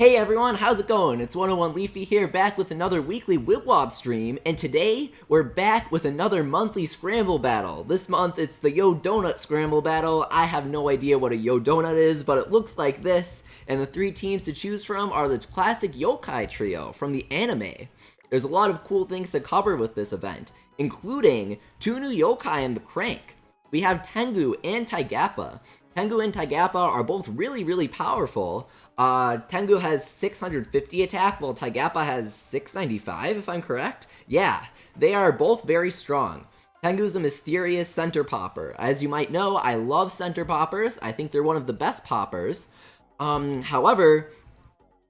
Hey everyone, how's it going? It's 101 Leafy here, back with another weekly Wibble Wobble stream, and today we're back with another monthly Scramble battle. This month it's the Yo Donut Scramble battle. I have no idea what a Yo Donut is, but it looks like this, and the three teams to choose from are the classic yokai trio from the anime. There's a lot of cool things to cover with this event, including two new yokai in the crank. We have Tengu and Tigappa. Tengu and Tigappa are both really powerful. Tengu has 650 attack, while Tigappa has 695, if I'm correct. Yeah, they are both very strong. Tengu's a mysterious center popper. As you might know, I love center poppers. I think they're one of the best poppers. However,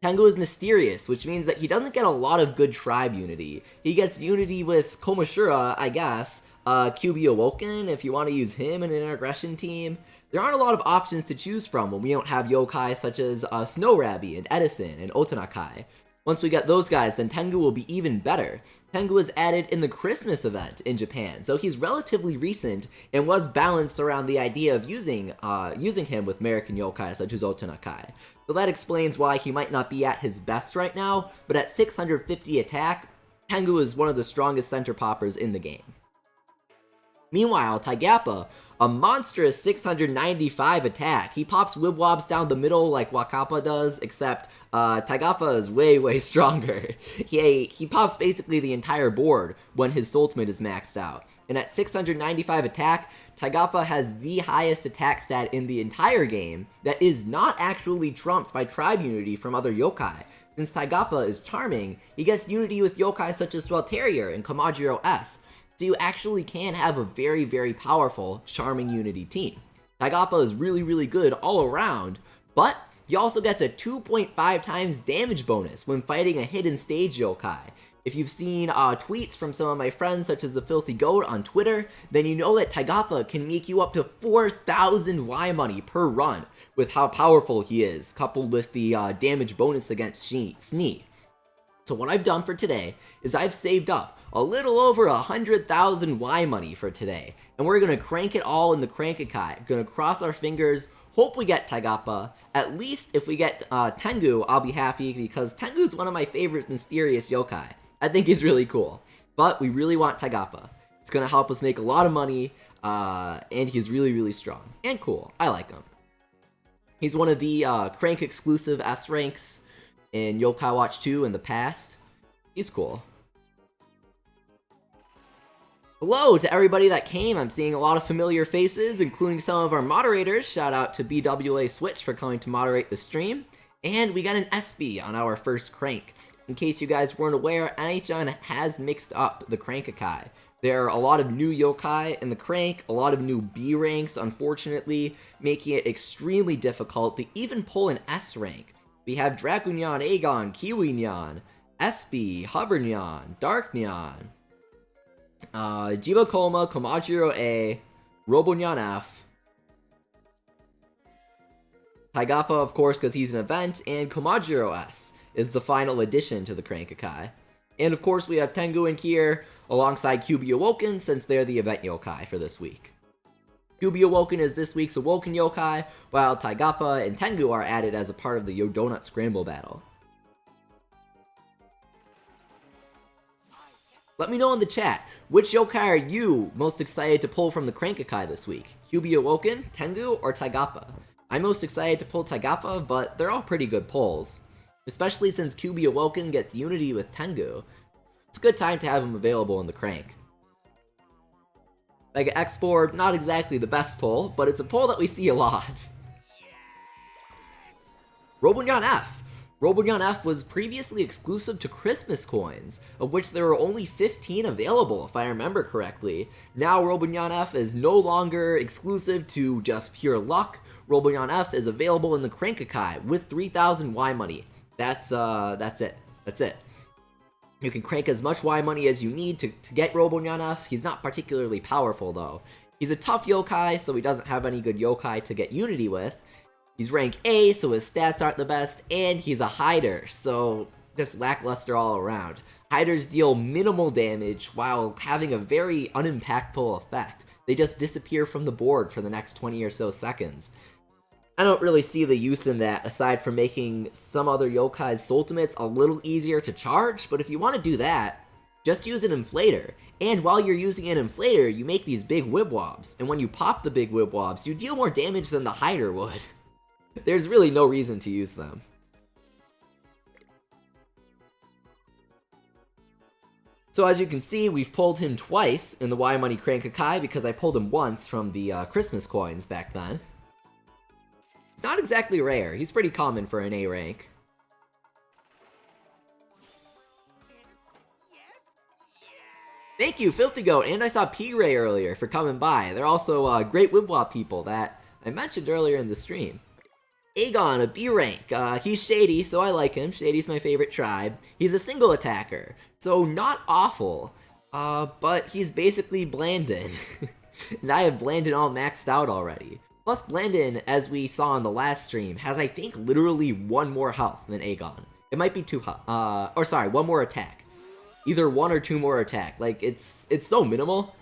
Tengu is mysterious, which means that he doesn't get a lot of good tribe unity. He gets unity with Komashura, I guess, QB Awoken, if you want to use him in an aggression team. There aren't a lot of options to choose from when we don't have yokai such as Snow Rabby and Edison and Otanakai. Once we get those guys, then Tengu will be even better. Tengu was added in the Christmas event in Japan, so he's relatively recent and was balanced around the idea of using him with American yokai such as Otanakai. So that explains why he might not be at his best right now, but at 650 attack, Tengu is one of the strongest center poppers in the game. Meanwhile, Tigappa, a monstrous 695 attack. He pops Wibble Wobbles down the middle like Wakappa does, except Tigappa is way stronger. He pops basically the entire board when his ultimate is maxed out. And at 695 attack, Tigappa has the highest attack stat in the entire game that is not actually trumped by tribe unity from other yokai. Since Tigappa is charming, he gets unity with yokai such as Swelterior and Komajiro S. So you actually can have a very powerful charming unity team. Tigappa is really good all around, but he also gets a 2.5 times damage bonus when fighting a hidden stage yokai. If you've seen tweets from some of my friends such as the Filthy Goat on Twitter, then you know that Tigappa can make you up to 4,000 Y money per run with how powerful he is, coupled with the damage bonus against Snee. So what I've done for today is I've saved up a little over 100,000 Y money for today, and we're gonna crank it all in the Crankakai. Gonna cross our fingers, hope we get Tigappa. At least if we get Tengu, I'll be happy because Tengu is one of my favorite mysterious yokai. I think he's really cool, but we really want Tigappa. It's gonna help us make a lot of money, and he's really strong and cool. I like him. He's one of the crank exclusive S ranks in Yokai Watch 2 in the past. He's cool. Hello to everybody that came. I'm seeing a lot of familiar faces, including some of our moderators. Shout out to BWA Switch for coming to moderate the stream. And we got an SB on our first crank. In case you guys weren't aware, NHN has mixed up the Crankakai. There are a lot of new yokai in the crank, a lot of new B ranks, unfortunately, making it extremely difficult to even pull an S rank. We have Dragunyan, Aegon, Kiwinyan, SB, Hovernyan, Darknyan, Jibakoma, Komajiro A, Robonyan F, Tigappa, of course, because he's an event, and Komajiro S is the final addition to the Crankakai. And of course, we have Tengu and Kier alongside QB Awoken, since they're the event yokai for this week. QB Awoken is this week's Awoken yokai, while Tigappa and Tengu are added as a part of the Yo Donut Scramble battle. Let me know in the chat, which yokai are you most excited to pull from the Crankakai this week? QB Awoken, Tengu, or Tigappa? I'm most excited to pull Tigappa, but they're all pretty good pulls. Especially since QB Awoken gets unity with Tengu. It's a good time to have him available in the crank. Mega X4, not exactly the best pull, but it's a pull that we see a lot. Robonyan F. Robonyan F was previously exclusive to Christmas coins, of which there were only 15 available, if I remember correctly. Now Robonyan F is no longer exclusive to just pure luck. Robonyan F is available in the Crankakai with 3,000 Y money. That's it. You can crank as much Y money as you need to get Robonyan F. He's not particularly powerful though. He's a tough yokai, so he doesn't have any good yokai to get unity with. He's rank A, so his stats aren't the best, and he's a hider, so just lackluster all around. Hiders deal minimal damage while having a very unimpactful effect. They just disappear from the board for the next 20 or so seconds. I don't really see the use in that aside from making some other yokai's ultimates a little easier to charge, but if you want to do that, just use an inflator. And while you're using an inflator, you make these big Wibwobs, and when you pop the big Wibwobs, you deal more damage than the hider would. There's really no reason to use them. So as you can see, we've pulled him twice in the Y Money Crank-a-kai because I pulled him once from the Christmas coins back then. It's not exactly rare. He's pretty common for an A rank. Thank you, Filthy Goat, and I saw P-Ray earlier for coming by. They're also great Wibwop people that I mentioned earlier in the stream. Aegon, a B rank. He's shady, so I like him. Shady's my favorite tribe. He's a single attacker, so not awful. But he's basically Blandon. And I have Blandon all maxed out already. Plus, Blandon, as we saw in the last stream, has I think literally one more health than Aegon. It might be one more attack. Either one or two more attack. Like, it's so minimal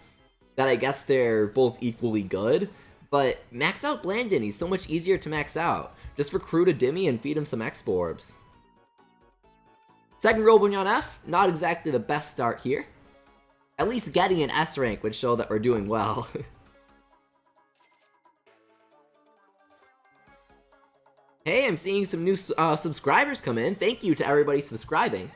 that I guess they're both equally good. But max out Blandon, he's so much easier to max out. Just recruit a Dimmy and feed him some X-Orbs. Second Robonyan F, not exactly the best start here. At least getting an S rank would show that we're doing well. Hey, I'm seeing some new subscribers come in. Thank you to everybody subscribing.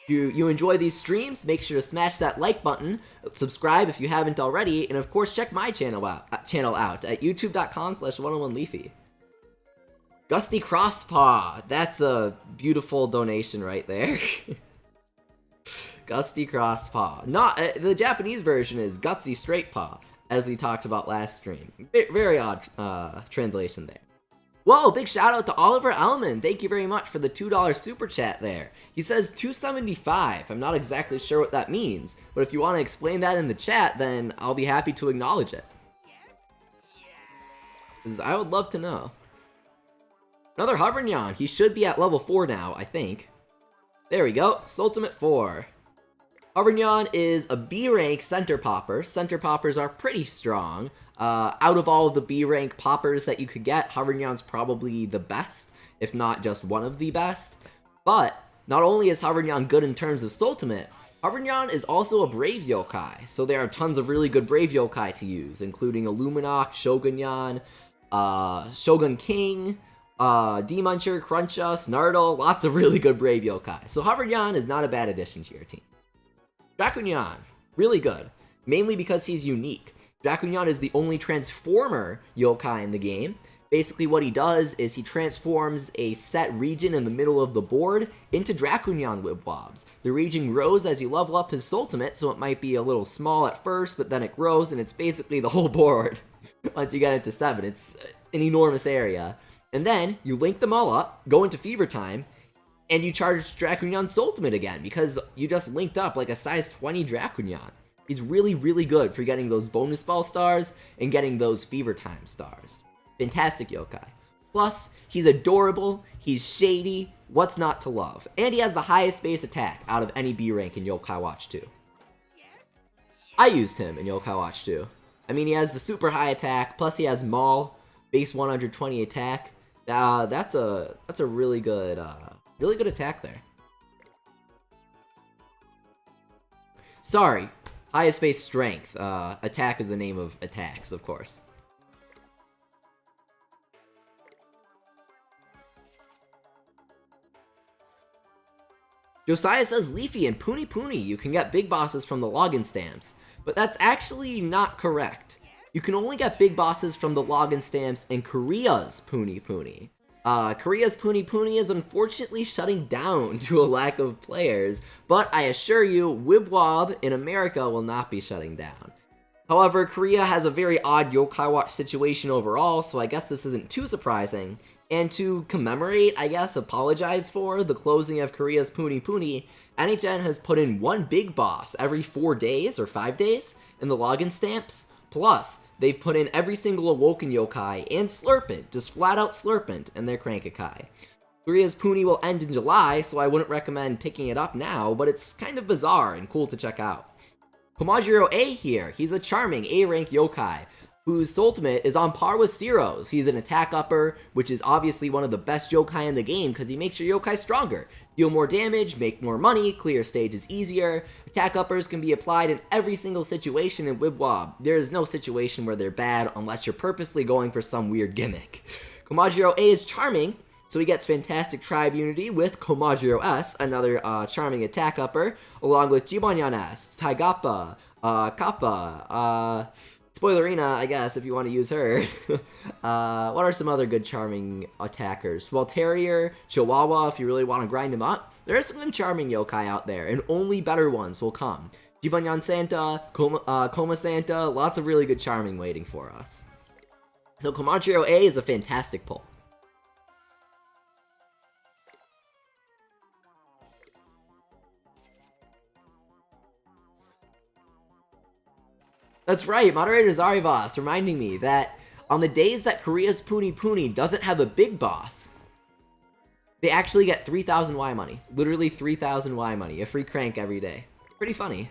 If you enjoy these streams, make sure to smash that like button, subscribe if you haven't already, and of course check my channel out at youtube.com/101leafy. Gusty Crosspaw, that's a beautiful donation right there. Gusty Crosspaw. Not the Japanese version is Gutsy Straight Paw, as we talked about last stream. Very odd translation there. Whoa, big shout out to Oliver Ellman. Thank you very much for the $2 super chat there. He says 275. I'm not exactly sure what that means, but if you want to explain that in the chat, then I'll be happy to acknowledge it. 'Cause I would love to know. Another Hovernyan. He should be at level 4 now, I think. There we go. Sultimate 4. Hovernyan is a B rank center popper. Center poppers are pretty strong. Out of all of the B rank poppers that you could get, Hovernyan's probably the best, if not just one of the best. But not only is Hovernyan good in terms of Sultimate, Hovernyan is also a Brave Yokai, so there are tons of really good Brave Yokai to use, including Illuminox, Shogunyan, Shogun King, D-Muncher, Cruncha, Snartle, lots of really good Brave Yokai. So Hovernyan is not a bad addition to your team. Drakunyan, really good, mainly because he's unique. Drakunyan is the only Transformer yokai in the game. Basically what he does is he transforms a set region in the middle of the board into Drakunyan Wibwobs. The region grows as you level up his Sultimate, so it might be a little small at first, but then it grows and it's basically the whole board. Once you get into 7, it's an enormous area. And then you link them all up, go into Fever Time, and you charge Drakunyan's Sultimate again, because you just linked up like a size 20 Drakunyan. He's really, really good for getting those bonus ball stars and getting those Fever Time stars. Fantastic yokai. Plus, he's adorable, he's shady, what's not to love? And he has the highest base attack out of any B rank in Yokai Watch 2. I used him in Yokai Watch 2. I mean, he has the super high attack, plus he has Maul, base 120 attack. That's a really good attack there. Sorry, highest base strength. Attack is the name of attacks, of course. Josiah says Leafy and Puni Puni, you can get big bosses from the login stamps, but that's actually not correct. You can only get big bosses from the login stamps in Korea's Puni Puni. Korea's Puni Puni is unfortunately shutting down due to a lack of players, but I assure you, Wibwob in America will not be shutting down. However, Korea has a very odd Yokai Watch situation overall, so I guess this isn't too surprising. And to commemorate, I guess, apologize for the closing of Korea's Puni Puni, NHN has put in one big boss every 4 days or 5 days in the login stamps. Plus, they've put in every single Awoken Yokai and Slurpent, just flat out Slurpent, in their Crank-a-kai. Korea's Puni will end in July, so I wouldn't recommend picking it up now, but it's kind of bizarre and cool to check out. Pomajiro A here, he's a charming A-rank yokai. whose ultimate is on par with Zero's. He's an attack upper, which is obviously one of the best yokai in the game because he makes your yokai stronger. Deal more damage, make more money, clear stages easier. Attack uppers can be applied in every single situation in Wibble Wobble. There is no situation where they're bad unless you're purposely going for some weird gimmick. Komajiro A is charming, so he gets fantastic tribe unity with Komajiro S, another charming attack upper, along with Jibanyan S, Tigappa, Kappa, Spoilerina, I guess, if you want to use her. What are some other good charming attackers? Well, Terrier, Chihuahua, if you really want to grind him up. There are some good charming yokai out there, and only better ones will come. Jibanyan Santa, Koma Santa, lots of really good charming waiting for us. So Komajiro A is a fantastic pull. That's right, moderator Zarivas reminding me that on the days that Korea's Puni Puni doesn't have a big boss, they actually get 3,000 Y money. Literally 3,000 Y money, a free crank every day. Pretty funny.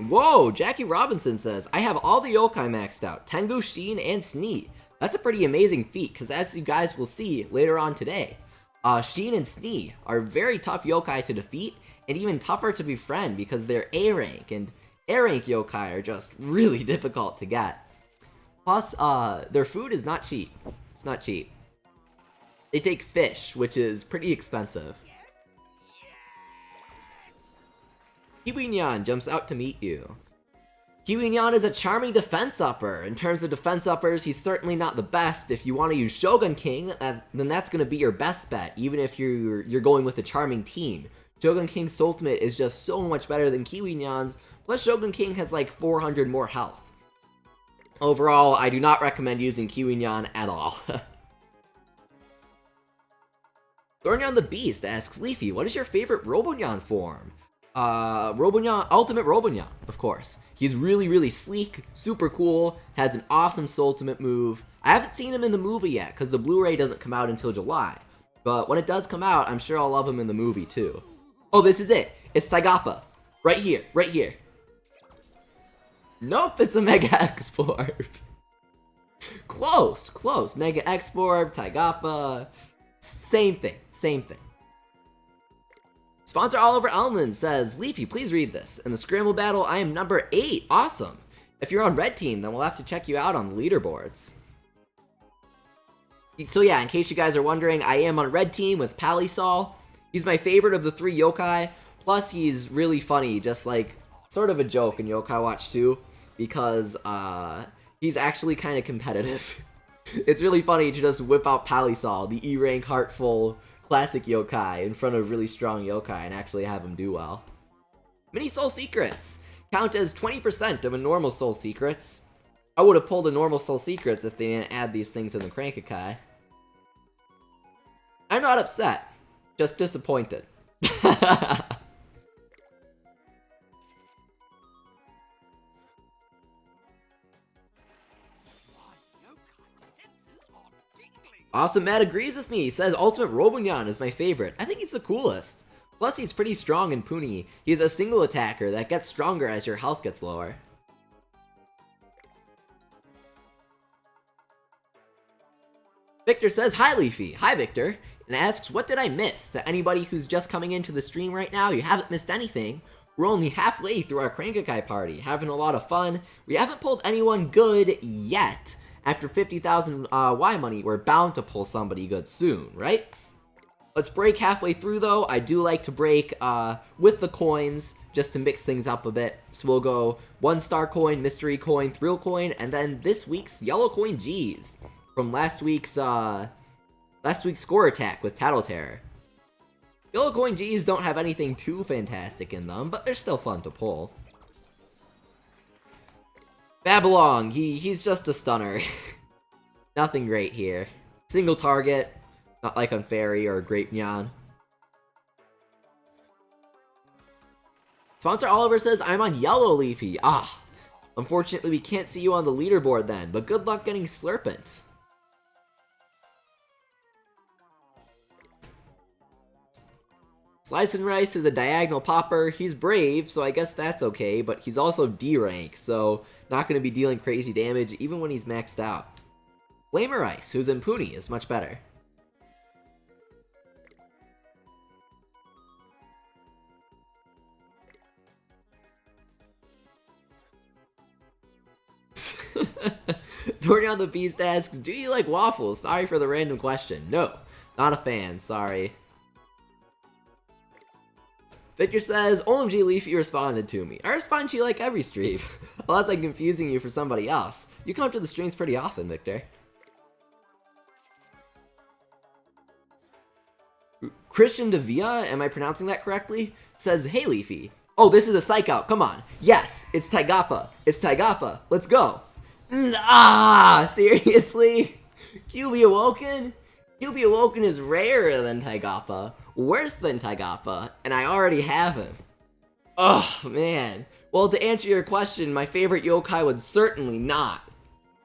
Whoa, Jackie Robinson says, I have all the yokai maxed out, Tengu, Sheen, and Sneed. That's a pretty amazing feat, because as you guys will see later on today, Sheen and Sneed are very tough yokai to defeat, and even tougher to befriend because they're A rank, and A rank yokai are just really difficult to get. Plus, their food is not cheap. It's not cheap. They take fish, which is pretty expensive. Kiwinyan jumps out to meet you. Kiwinyan is a charming defense upper. In terms of defense uppers, he's certainly not the best. If you want to use Shogun King, then that's going to be your best bet, even if you're going with a charming team. Shogun King's ultimate is just so much better than Kiwinyan's, plus Shogun King has like 400 more health. Overall, I do not recommend using Kiwinyan at all. Gornyan the Beast asks, Leafy, what is your favorite Robonyan form? Ultimate Robonyan, of course. He's really, really sleek, super cool, has an awesome ultimate move. I haven't seen him in the movie yet, because the Blu-ray doesn't come out until July. But when it does come out, I'm sure I'll love him in the movie, too. Oh, this is it. It's Tigappa. Right here, right here. Nope, it's a Mega Exporb. Close, close. Mega Exporb, Tigappa. Same thing, same thing. Sponsor Oliver Elman says, Leafy, please read this. In the Scramble battle, I am number 8. Awesome. If you're on Red Team, then we'll have to check you out on the leaderboards. So yeah, in case you guys are wondering, I am on Red Team with Palisol. He's my favorite of the 3 yokai. Plus, he's really funny, just like, sort of a joke in Yokai Watch 2. Because, he's actually kind of competitive. It's really funny to just whip out Palisol, the E-rank heartful classic yokai, in front of really strong yokai and actually have him do well. Mini Soul Secrets count as 20% of a normal Soul Secrets. I would have pulled a normal Soul Secrets if they didn't add these things in the Crankakai. I'm not upset, just disappointed. Awesome Matt agrees with me. He says Ultimate Robonyan is my favorite. I think he's the coolest. Plus he's pretty strong in Puni. He's a single attacker that gets stronger as your health gets lower. Victor says, hi Leafy. Hi Victor. And asks, what did I miss? To anybody who's just coming into the stream right now, you haven't missed anything. We're only halfway through our Crankakai party, having a lot of fun. We haven't pulled anyone good yet. After 50,000 Y money, we're bound to pull somebody good soon, right? Let's break halfway through though. I do like to break with the coins, just to mix things up a bit. So we'll go 1-star coin, mystery coin, thrill coin, and then this week's yellow coin G's from last week's score attack with Tattle Terror. Yellow coin G's don't have anything too fantastic in them, but they're still fun to pull. Babylon, he's just a stunner. Nothing great here. Single target, not like on Fairy or Grape Nyan. Sponsor Oliver says, I'm on Yellow Leafy. Ah, Unfortunately, we can't see you on the leaderboard then, but good luck getting Slurpent. Slice and Rice is a diagonal popper. He's brave, so I guess that's okay, but he's also D rank, so not going to be dealing crazy damage even when he's maxed out. Flamer Ice, who's in Puni, is much better. Dorian the Beast asks, do you like waffles? Sorry for the random question. No, not a fan, sorry. Victor says, OMG Leafy responded to me. I respond to you like every stream. Unless I'm confusing you for somebody else. You come to the streams pretty often, Victor. Christian Devia, am I pronouncing that correctly? Says, hey Leafy. Oh, this is a psych out, come on. Yes, it's Tigappa. It's Tigappa. Let's go. Seriously? QB Awoken? QB Awoken is rarer than Tigappa, worse than Tigappa, and I already have him. Oh, man. Well, to answer your question, my favorite yokai would certainly not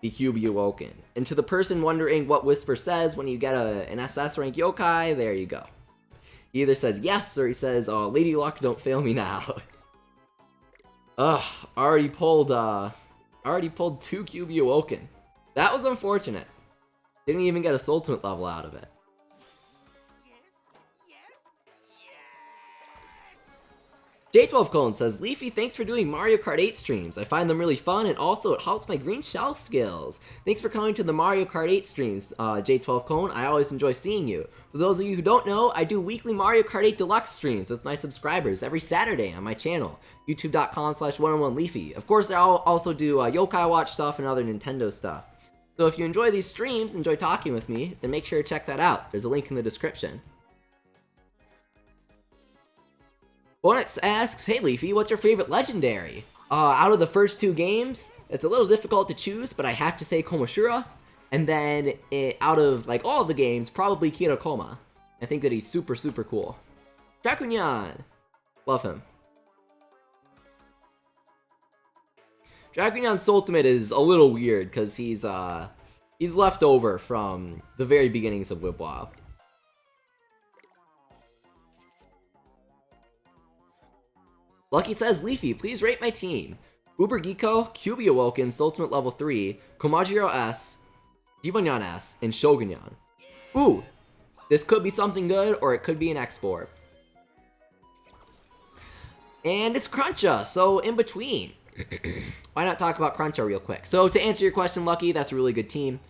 be QB Awoken. And to the person wondering what Whisper says when you get an SS rank yokai, there you go. He either says yes, or he says, oh, Lady Luck, don't fail me now. Ugh, already pulled 2 QB Awoken. That was unfortunate. Didn't even get a Ultimate level out of it. J12 Colon says, Leafy, thanks for doing Mario Kart 8 streams. I find them really fun, and also it helps my green shell skills. Thanks for coming to the Mario Kart 8 streams, J12 Colon. I always enjoy seeing you. For those of you who don't know, I do weekly Mario Kart 8 Deluxe streams with my subscribers every Saturday on my channel, youtube.com/101leafy. Of course, I'll also do Yokai Watch stuff and other Nintendo stuff. So if you enjoy these streams, enjoy talking with me, then make sure to check that out. There's a link in the description. Bonex asks, hey Leafy, what's your favorite legendary? Out of the first 2 games, it's a little difficult to choose, but I have to say Komoshura. And then out of like all of the games, probably Kirokoma. I think that he's super, super cool. Dragunyan! Love him. Dragunyan's ultimate is a little weird because he's left over from the very beginnings of Wibble Wobble. Lucky says, Leafy, please rate my team. Uber Giko, QB Awoken, Ultimate level 3, Komajiro S, Jibanyan S, and Shogunyan. Ooh, this could be something good, or it could be an export. And it's Cruncha, so in between. Why not talk about Cruncha real quick? So to answer your question, Lucky, that's a really good team.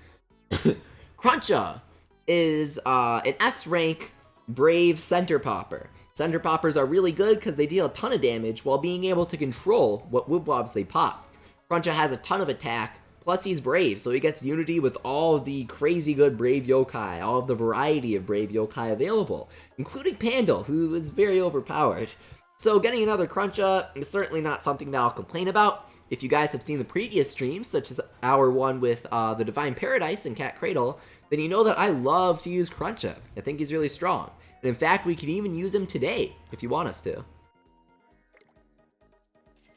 Cruncha is an S-rank Brave Center Popper. Center Poppers are really good because they deal a ton of damage while being able to control what Wibwobs they pop. Cruncha has a ton of attack, plus he's Brave, so he gets unity with all of the crazy good Brave yokai, all of the variety of Brave yokai available, including Pandal, who is very overpowered. So getting another Cruncha is certainly not something that I'll complain about. If you guys have seen the previous streams, such as our one with the Divine Paradise and Cat Cradle, then you know that I love to use Cruncha. I think he's really strong. And in fact, we can even use him today, if you want us to.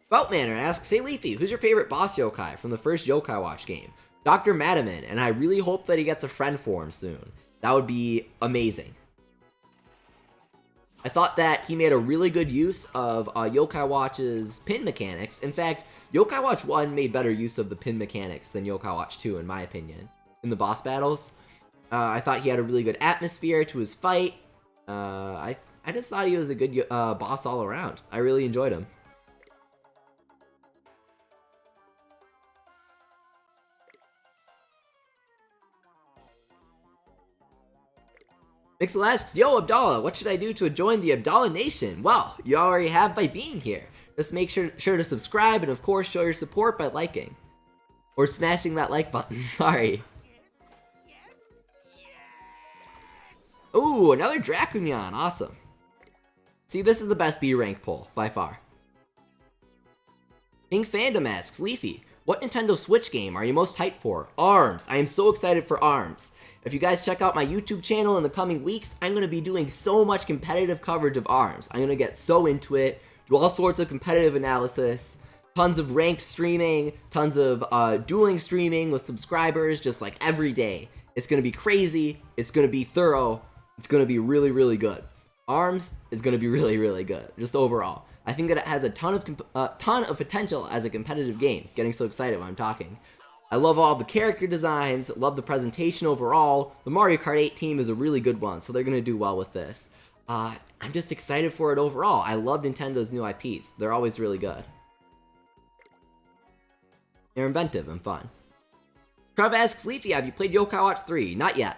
Beltmanner asks, hey Leafy, who's your favorite boss yokai from the first Yokai Watch game? Dr. Madaman, and I really hope that he gets a friend form soon. That would be amazing. I thought that he made a really good use of Yokai Watch's pin mechanics. In fact, Yokai Watch 1 made better use of the pin mechanics than Yokai Watch 2, in my opinion, in the boss battles. I thought he had a really good atmosphere to his fight. I just thought he was a good boss all around. I really enjoyed him. Mixel asks, yo Abdallah, what should I do to join the Abdallah Nation? Well, you already have by being here. Just make sure to subscribe and of course show your support by liking. Or smashing that like button, sorry. Ooh, another Dragunyan, awesome. See, this is the best B rank pull, by far. Pink Fandom asks, Leafy, what Nintendo Switch game are you most hyped for? ARMS, I am so excited for ARMS. If you guys check out my YouTube channel in the coming weeks, I'm going to be doing so much competitive coverage of ARMS. I'm going to get so into it, do all sorts of competitive analysis, Tons of ranked streaming, tons of dueling streaming with subscribers, just like every day. It's gonna be crazy, it's gonna be thorough, it's gonna be really, really good. ARMS is gonna be really, really good, just overall. I think that it has a ton of potential as a competitive game. Getting so excited when I'm talking. I love all the character designs, love the presentation overall. The Mario Kart 8 team is a really good one, so they're gonna do well with this. I'm just excited for it overall. I love Nintendo's new IPs. They're always really good. They're inventive and fun. Trev asks Leafy, have you played Yokai Watch 3? Not yet.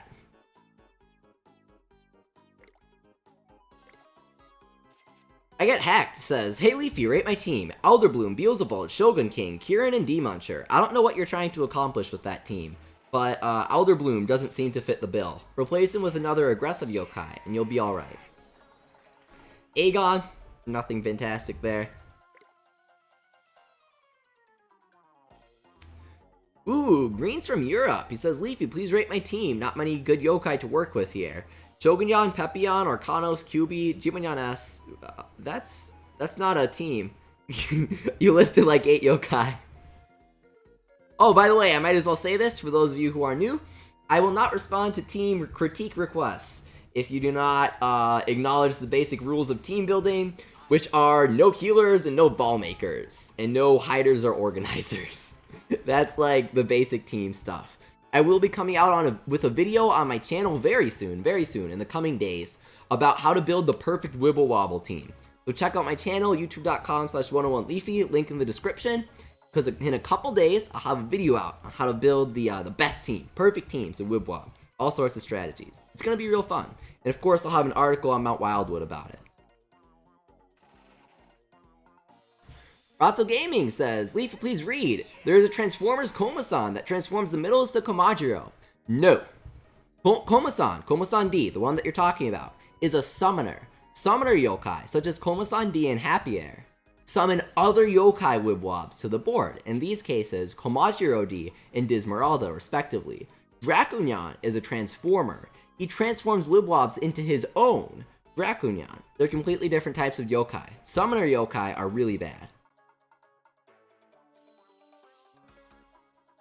I Get Hacked says, hey Leafy, rate my team. Elderbloom, Beelzebub, Shogun King, Kieran, and D-Muncher. I don't know what you're trying to accomplish with that team, but Elderbloom doesn't seem to fit the bill. Replace him with another aggressive yokai, and you'll be alright. Aegon, nothing fantastic there. Ooh, Green's from Europe. He says, Leafy, please rate my team. Not many good yokai to work with here. Shogunyan, Pepion, Orkanos, Kyubi, Jimanyan S. That's not a team. You listed like 8 yokai. Oh, by the way, I might as well say this for those of you who are new. I will not respond to team critique requests if you do not acknowledge the basic rules of team building, which are no healers and no ball makers, and no hiders or organizers. That's like the basic team stuff. I will be coming out with a video on my channel very soon, in the coming days, about how to build the perfect Wibble Wobble team. So check out my channel, youtube.com/101leafy, link in the description, because in a couple days, I'll have a video out on how to build the best team, perfect teams in Wibble Wobble. All sorts of strategies. It's going to be real fun. And of course, I'll have an article on Mount Wildwood about it. Rato Gaming says, Leaf, please read. There is a Transformers Komasan that transforms the middles to Komajiro. No. Komasan D, the one that you're talking about, is a summoner. Summoner yokai, such as Komasan D and Happy Air, summon other yokai Wibwobs to the board. In these cases, Komajiro D and Dismeralda, respectively. Dracunyan is a transformer. He transforms Wibwobs into his own Dracunyan. They're completely different types of yokai. Summoner yokai are really bad.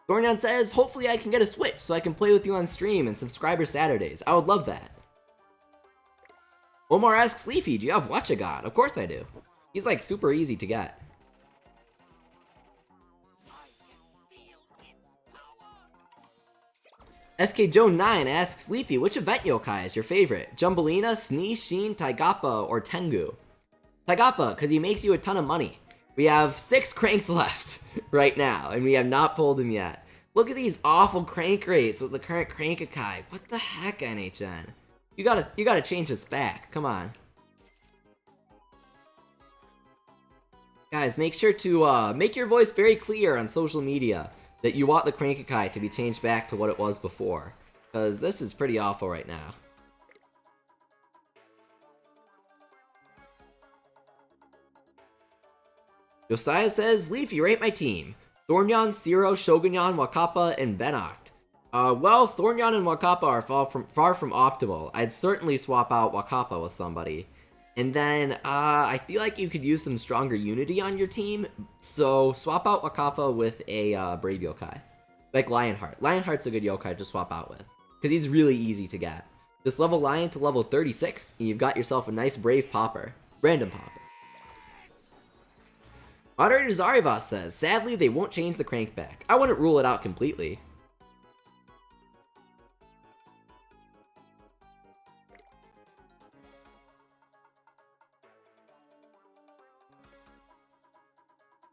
Dornyan says, hopefully I can get a Switch so I can play with you on stream and subscriber Saturdays. I would love that. Omar asks Leafy, do you have Watchagon? Of course I do. He's like super easy to get. SK Joe 9 asks Leafy, which event yokai is your favorite? Jumbelina, Snee, Sheen, Tigappa, or Tengu? Tigappa, because he makes you a ton of money. We have 6 cranks left right now, and we have not pulled him yet. Look at these awful crank rates with the current Crankakai. What the heck, NHN? You gotta change this back. Come on. Guys, make sure to make your voice very clear on social media that you want the Crankakai to be changed back to what it was before. Because this is pretty awful right now. Josiah says, Leafy, rate my team. Thornyan, Ciro, Shogunyan, Wakappa, and Venoct. Well, Thornyan and Wakappa are far from optimal. I'd certainly swap out Wakappa with somebody. And then, I feel like you could use some stronger unity on your team, so swap out Wakappa with a Brave Yokai. Like Lionheart. Lionheart's a good Yokai to swap out with, because he's really easy to get. Just level Lion to level 36, and you've got yourself a nice Brave Popper. Random Popper. Moderator Zarivas says, sadly, they won't change the crankback. I wouldn't rule it out completely.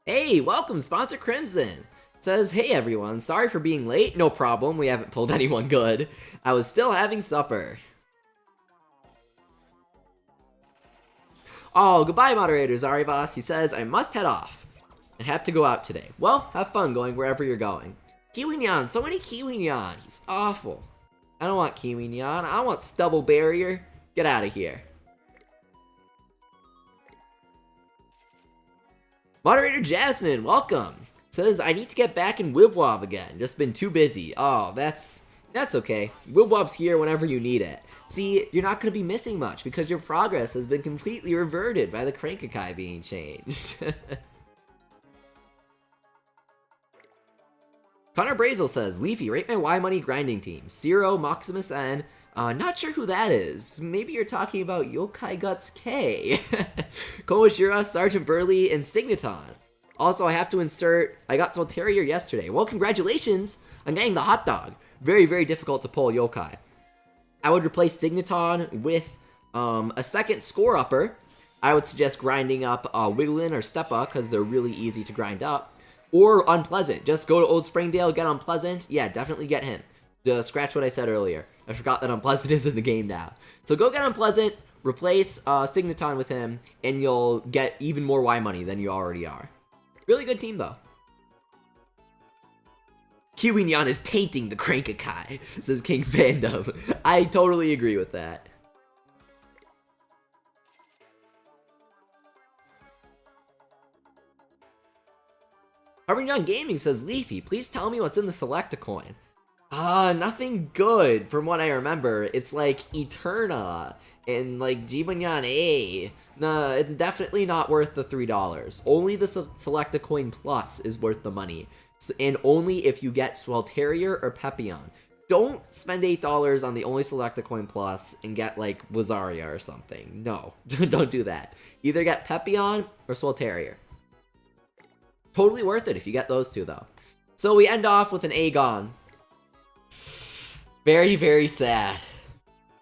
Hey, welcome, Sponsor Crimson. Says, hey everyone, sorry for being late. No problem, we haven't pulled anyone good. I was still having supper. Oh, goodbye, moderator Zarivas. He says, I must head off. I have to go out today. Well, have fun going wherever you're going. Kiwinyan, so many Kiwinyan. He's awful. I don't want Kiwinyan. I want Stubble Barrier. Get out of here. Moderator Jasmine, welcome. Says, I need to get back in Wibwob again. Just been too busy. Oh, that's okay. Wibwob's here whenever you need it. See, you're not going to be missing much because your progress has been completely reverted by the Crankakai being changed. Connor Brazel says, Leafy, rate my Y Money grinding team. Zero, Maximus N. Not sure who that is. Maybe you're talking about Yokai Guts K. Komoshira, Sergeant Burley, and Signaton. Also, I have to insert, I got Solterior yesterday. Well, congratulations on getting the hot dog. Very, very difficult to pull Yokai. I would replace Signaton with a second score upper. I would suggest grinding up Wigglin or Steppa because they're really easy to grind up. Or Unpleasant. Just go to Old Springdale, get Unpleasant. Yeah, definitely get him. Scratch what I said earlier. I forgot that Unpleasant is in the game now. So go get Unpleasant, replace Signaton with him, and you'll get even more Y money than you already are. Really good team, though. Kiwinyan is tainting the Crankakai, says King Fandom. I totally agree with that. Harvard Gaming says, Leafy, please tell me what's in the Selectacoin. Nothing good from what I remember. It's like Eterna and like Jibanyan A. Nah, it's definitely not worth the $3. Only the Selectacoin Plus is worth the money. So, and only if you get Swelterior or Pepion. Don't spend $8 on the only Selectacoin Plus and get like Wazaria or something. No, don't do that. Either get Pepion or Swelterior. Totally worth it if you get those two, though. So we end off with an Aegon. Very, very sad.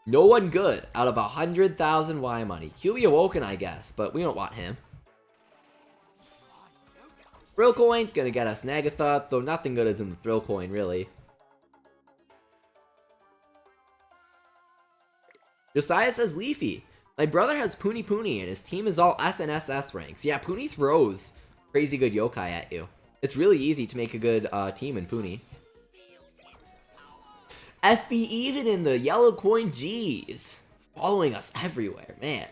No one good out of 100,000 Y money. QB Awoken, I guess, but we don't want him. Thrill Coin, gonna get us Nagatha, though nothing good is in the Thrill Coin, really. Josiah says, Leafy, my brother has Puni Puni and his team is all SNSS ranks. Yeah, Puni throws crazy good yokai at you. It's really easy to make a good team in Puni. SB even in the yellow coin G's. Following us everywhere, man.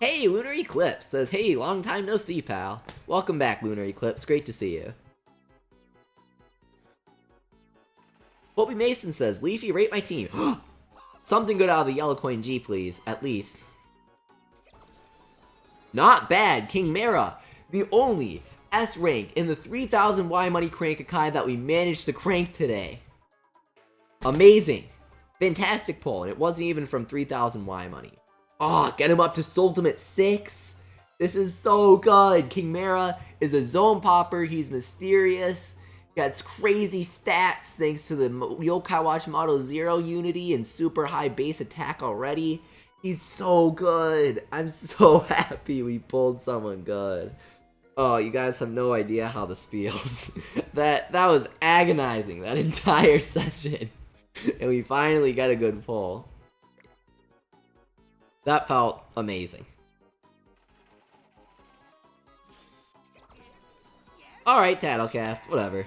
Hey, Lunar Eclipse says, hey, long time no see, pal. Welcome back, Lunar Eclipse. Great to see you. Hopey Mason says, Leafy, rate my team. Something good out of the yellow coin G, please. At least. Not bad, King Mara. The only S rank in the 3,000 Y money Crankakai that we managed to crank today. Amazing. Fantastic pull, and it wasn't even from 3,000 Y money. Oh, get him up to Sultimate 6. This is so good. King Mara is a zone popper. He's mysterious. Gets crazy stats thanks to the Yokai Watch Model 0 Unity and super high base attack already. He's so good. I'm so happy we pulled someone good. Oh, you guys have no idea how this feels. That was agonizing, that entire session. And we finally got a good pull. That felt amazing. Alright, Tattlecast, whatever.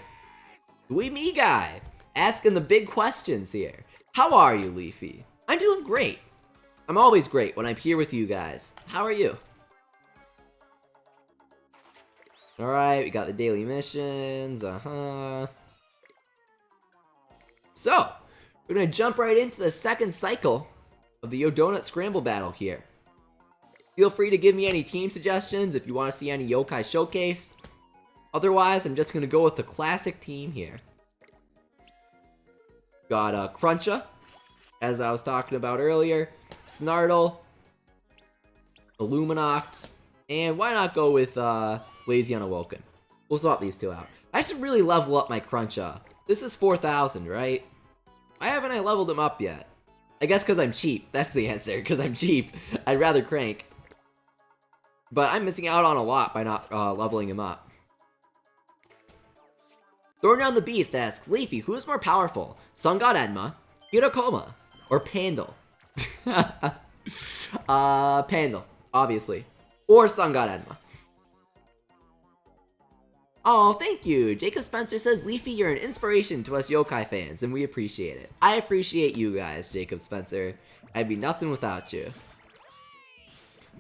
We me guy, asking the big questions here. How are you, Leafy? I'm doing great. I'm always great when I'm here with you guys. How are you? Alright, we got the daily missions, So, we're gonna jump right into the second cycle of the Donut Scramble battle here. Feel free to give me any team suggestions if you want to see any yokai showcased. Otherwise, I'm just gonna go with the classic team here. Got Cruncha, as I was talking about earlier, Snartle, Illuminoct, and why not go with Lazy Unawoken? We'll swap these two out. I should really level up my Cruncha. This is 4,000, right? Why haven't I leveled him up yet? I guess because I'm cheap. That's the answer, because I'm cheap. I'd rather crank. But I'm missing out on a lot by not leveling him up. Throwing Down the Beast asks, Leafy, who is more powerful? Sun God Enma, Hirokoma, or Pandal? Pandal, obviously. Or Sun God Enma. Oh, thank you. Jacob Spencer says, Leafy, you're an inspiration to us yokai fans, and we appreciate it. I appreciate you guys, Jacob Spencer. I'd be nothing without you.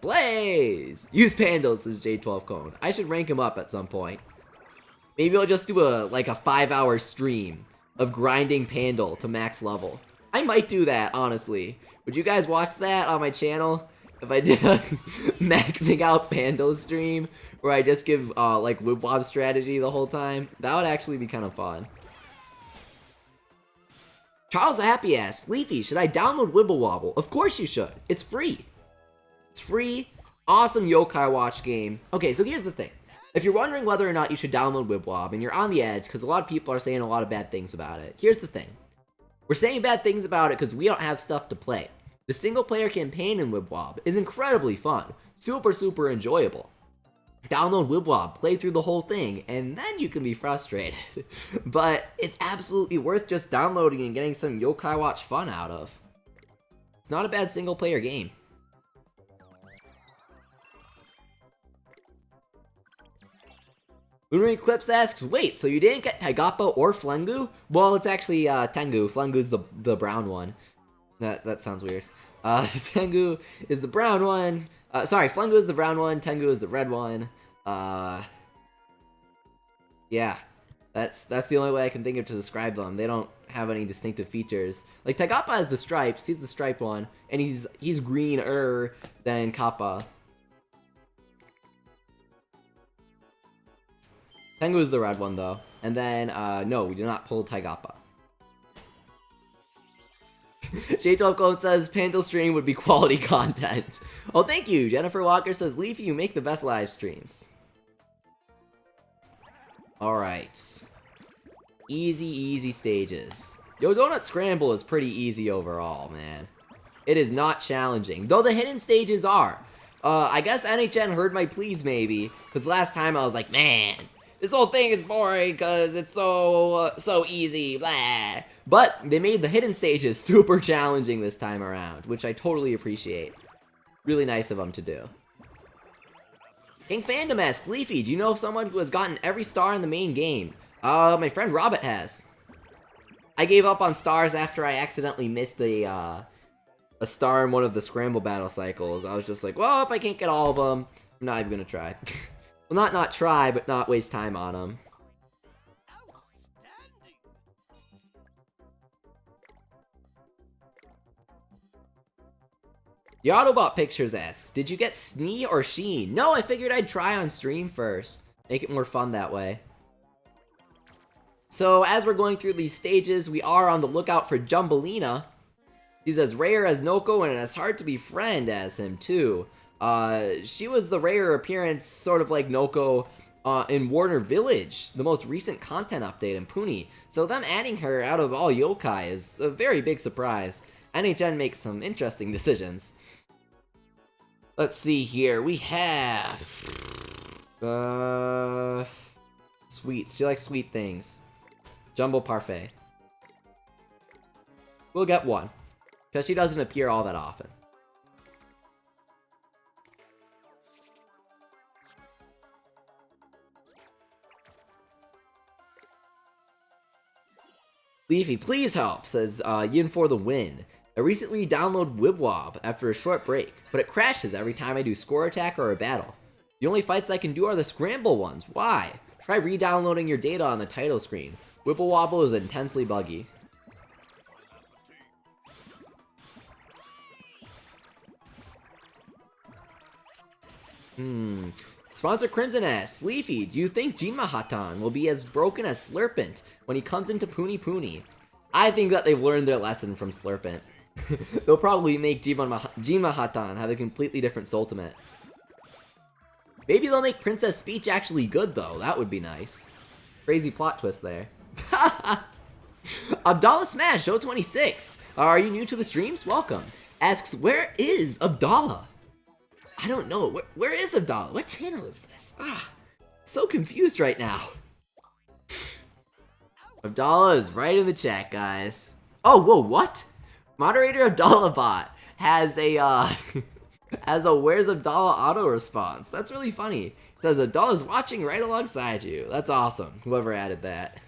Blaze! Use Pandal, says J12 Cone. I should rank him up at some point. Maybe I'll just do a 5-hour stream of grinding Pandal to max level. I might do that, honestly. Would you guys watch that on my channel? if I did a maxing out Pando stream where I just give like Wibble Wobble strategy the whole time, that would actually be kind of fun. Charles the Happy asks, Leafy, should I download Wibble Wobble? Of course you should. It's free. It's free. Awesome yokai watch game. Okay, so here's the thing. If you're wondering whether or not you should download Wibble Wobble and you're on the edge because a lot of people are saying a lot of bad things about it, here's the thing. We're saying bad things about it because we don't have stuff to play. The single player campaign in Wibble Wobble is incredibly fun. Super enjoyable. Download Wibble Wobble, play through the whole thing, and then you can be frustrated. But it's absolutely worth just downloading and getting some yokai watch fun out of. It's not a bad single player game. Lunar Eclipse asks, wait, so you didn't get Tigappa or Flengu? Well, it's actually Tengu. Flengu's the brown one. That sounds weird. Tengu is the brown one. Sorry, Flengu is the brown one, Tengu is the red one. Yeah, that's the only way I can think of to describe them. They don't have any distinctive features. Like, Tigappa has the stripes, he's the striped one, and he's greener than Kappa. Tengu is the red one, though. And then, no, we do not pull Tigappa. J12 Code says, Pando stream would be quality content. Oh, thank you. Jennifer Walker says, Leafy, you make the best live streams. Alright. Easy stages. Yo Donut Scramble is pretty easy overall, man. It is not challenging, though the hidden stages are. I guess NHN heard my pleas, maybe, because last time I was like, man, this whole thing is boring because it's so easy, blah. But they made the hidden stages super challenging this time around, which I totally appreciate. Really nice of them to do. King Fandom asks, Leafy, do you know of someone who has gotten every star in the main game? My friend Robert has. I gave up on stars after I accidentally missed a star in one of the Scramble battle cycles. I was just like, well, if I can't get all of them, I'm not even gonna try. Well, not try, but not waste time on them. The Autobot Pictures asks, did you get Snee or Sheen? No, I figured I'd try on stream first. Make it more fun that way. So, as we're going through these stages, we are on the lookout for Jumbelina. She's as rare as Noko and as hard to befriend as him, too. She was the rare appearance, sort of like Noko, in Warner Village, the most recent content update in Puni. So them adding her out of all yokai is a very big surprise. NHN makes some interesting decisions. Let's see here, we have... sweets. She likes sweet things. Jumbo Parfait. We'll get one, because she doesn't appear all that often. Leafy, please help, says Yin for the win. I recently downloaded Wibble Wobble after a short break, but it crashes every time I do score attack or a battle. The only fights I can do are the Scramble ones. Why? Try re-downloading your data on the title screen. Wibble Wobble is intensely buggy. Sponsor Crimson asks, Leafy, do you think Jinmahatan will be as broken as Slurpent when he comes into Puni Puni? I think that they've learned their lesson from Slurpent. They'll probably make Jinmahatan have a completely different Ultimate. Maybe they'll make Princess Speech actually good, though. That would be nice. Crazy plot twist there. Abdallah Smash 026. Are you new to the streams? Welcome. Asks, where is Abdallah? I don't know. Where is Abdallah? What channel is this? So confused right now. Abdallah is right in the chat, guys. Oh, whoa, what? Moderator Abdallah bot has a has a where's Abdallah auto response. That's really funny. It says Abdallah's watching right alongside you. That's awesome. Whoever added that.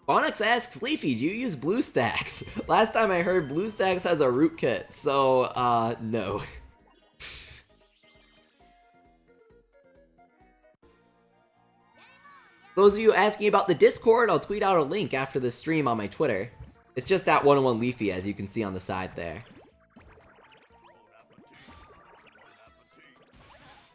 Onyx asks, Leafy, do you use BlueStacks? Last time I heard BlueStacks has a rootkit, so, no. Those of you asking about the Discord, I'll tweet out a link after this stream on my Twitter. It's just at 101 Leafy, as you can see on the side there.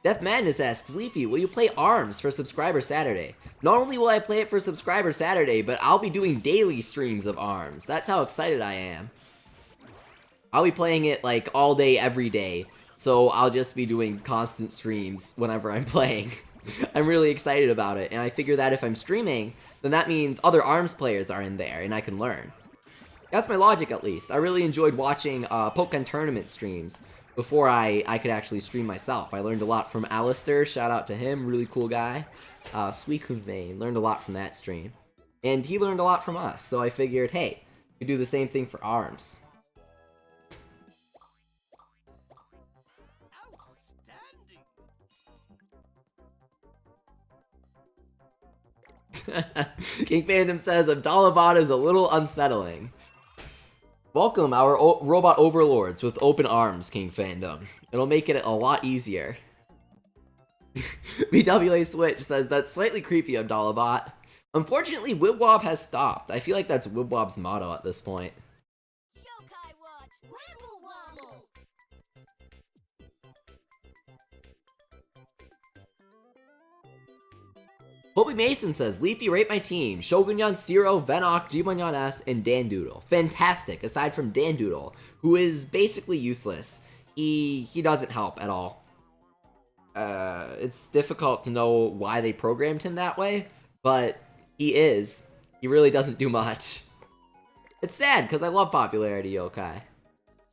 Death Madness asks, Leafy, will you play ARMS for Subscriber Saturday? Not only will I play it for Subscriber Saturday, but I'll be doing daily streams of ARMS. That's how excited I am. I'll be playing it like all day, every day. So I'll just be doing constant streams whenever I'm playing. I'm really excited about it, and I figure that if I'm streaming, then that means other ARMS players are in there, and I can learn. That's my logic, at least. I really enjoyed watching Pokemon Tournament streams before I could actually stream myself. I learned a lot from Alistair, shout out to him, really cool guy. Suicune Vein, learned a lot from that stream. And he learned a lot from us, so I figured, hey, we could do the same thing for ARMS. King Fandom says, Abdalabot is a little unsettling. Welcome, our robot overlords with open arms, King Fandom. It'll make it a lot easier. BWA Switch says, that's slightly creepy, Abdalabot. Unfortunately, Wibwob has stopped. I feel like that's Wibwob's motto at this point. Yokai Watch, Wibble Wobble. Hobie Mason says, Leafy, rate my team. Shogunyan, Zero, Venok, Gmonyan S, and Dandoodle. Fantastic, aside from Dandoodle, who is basically useless. He doesn't help at all. It's difficult to know why they programmed him that way, but he is. He really doesn't do much. It's sad, because I love Popularity Yokai.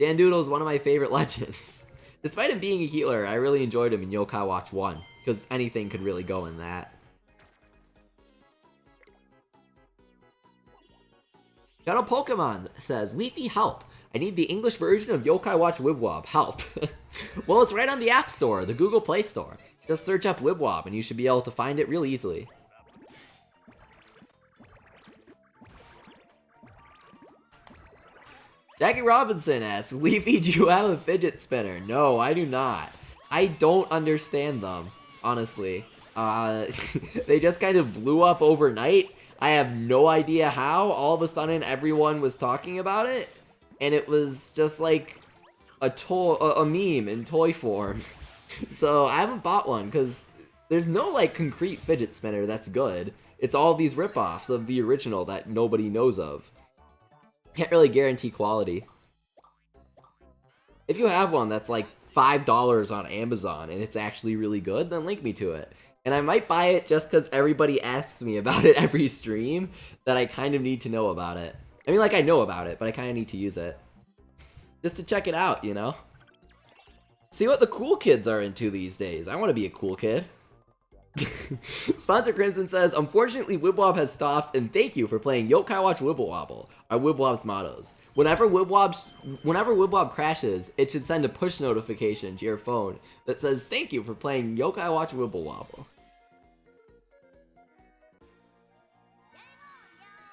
Dandoodle is one of my favorite legends. Despite him being a healer, I really enjoyed him in Yokai Watch 1, because anything could really go in that. Shadow Pokemon says, Leafy, help. I need the English version of Yokai Watch Wibwob. Help. Well, it's right on the App Store, the Google Play Store. Just search up Wibwob and you should be able to find it real easily. Jackie Robinson asks, Leafy, do you have a fidget spinner? No, I do not. I don't understand them, honestly. They just kind of blew up overnight. I have no idea how. All of a sudden, everyone was talking about it, and it was just like a meme in toy form. So I haven't bought one because there's no like concrete fidget spinner that's good. It's all these ripoffs of the original that nobody knows of. Can't really guarantee quality. If you have one that's like $5 on Amazon and it's actually really good, then link me to it. And I might buy it just because everybody asks me about it every stream, that I kind of need to know about it. I mean, like, I know about it, but I kind of need to use it. Just to check it out, you know? See what the cool kids are into these days. I want to be a cool kid. Sponsor Crimson says, unfortunately, Wibwob has stopped, and thank you for playing Yokai Watch Wibble Wobble, our Wibwob's mottos. Whenever Wibwob crashes, it should send a push notification to your phone that says, thank you for playing Yokai Watch Wibble Wobble.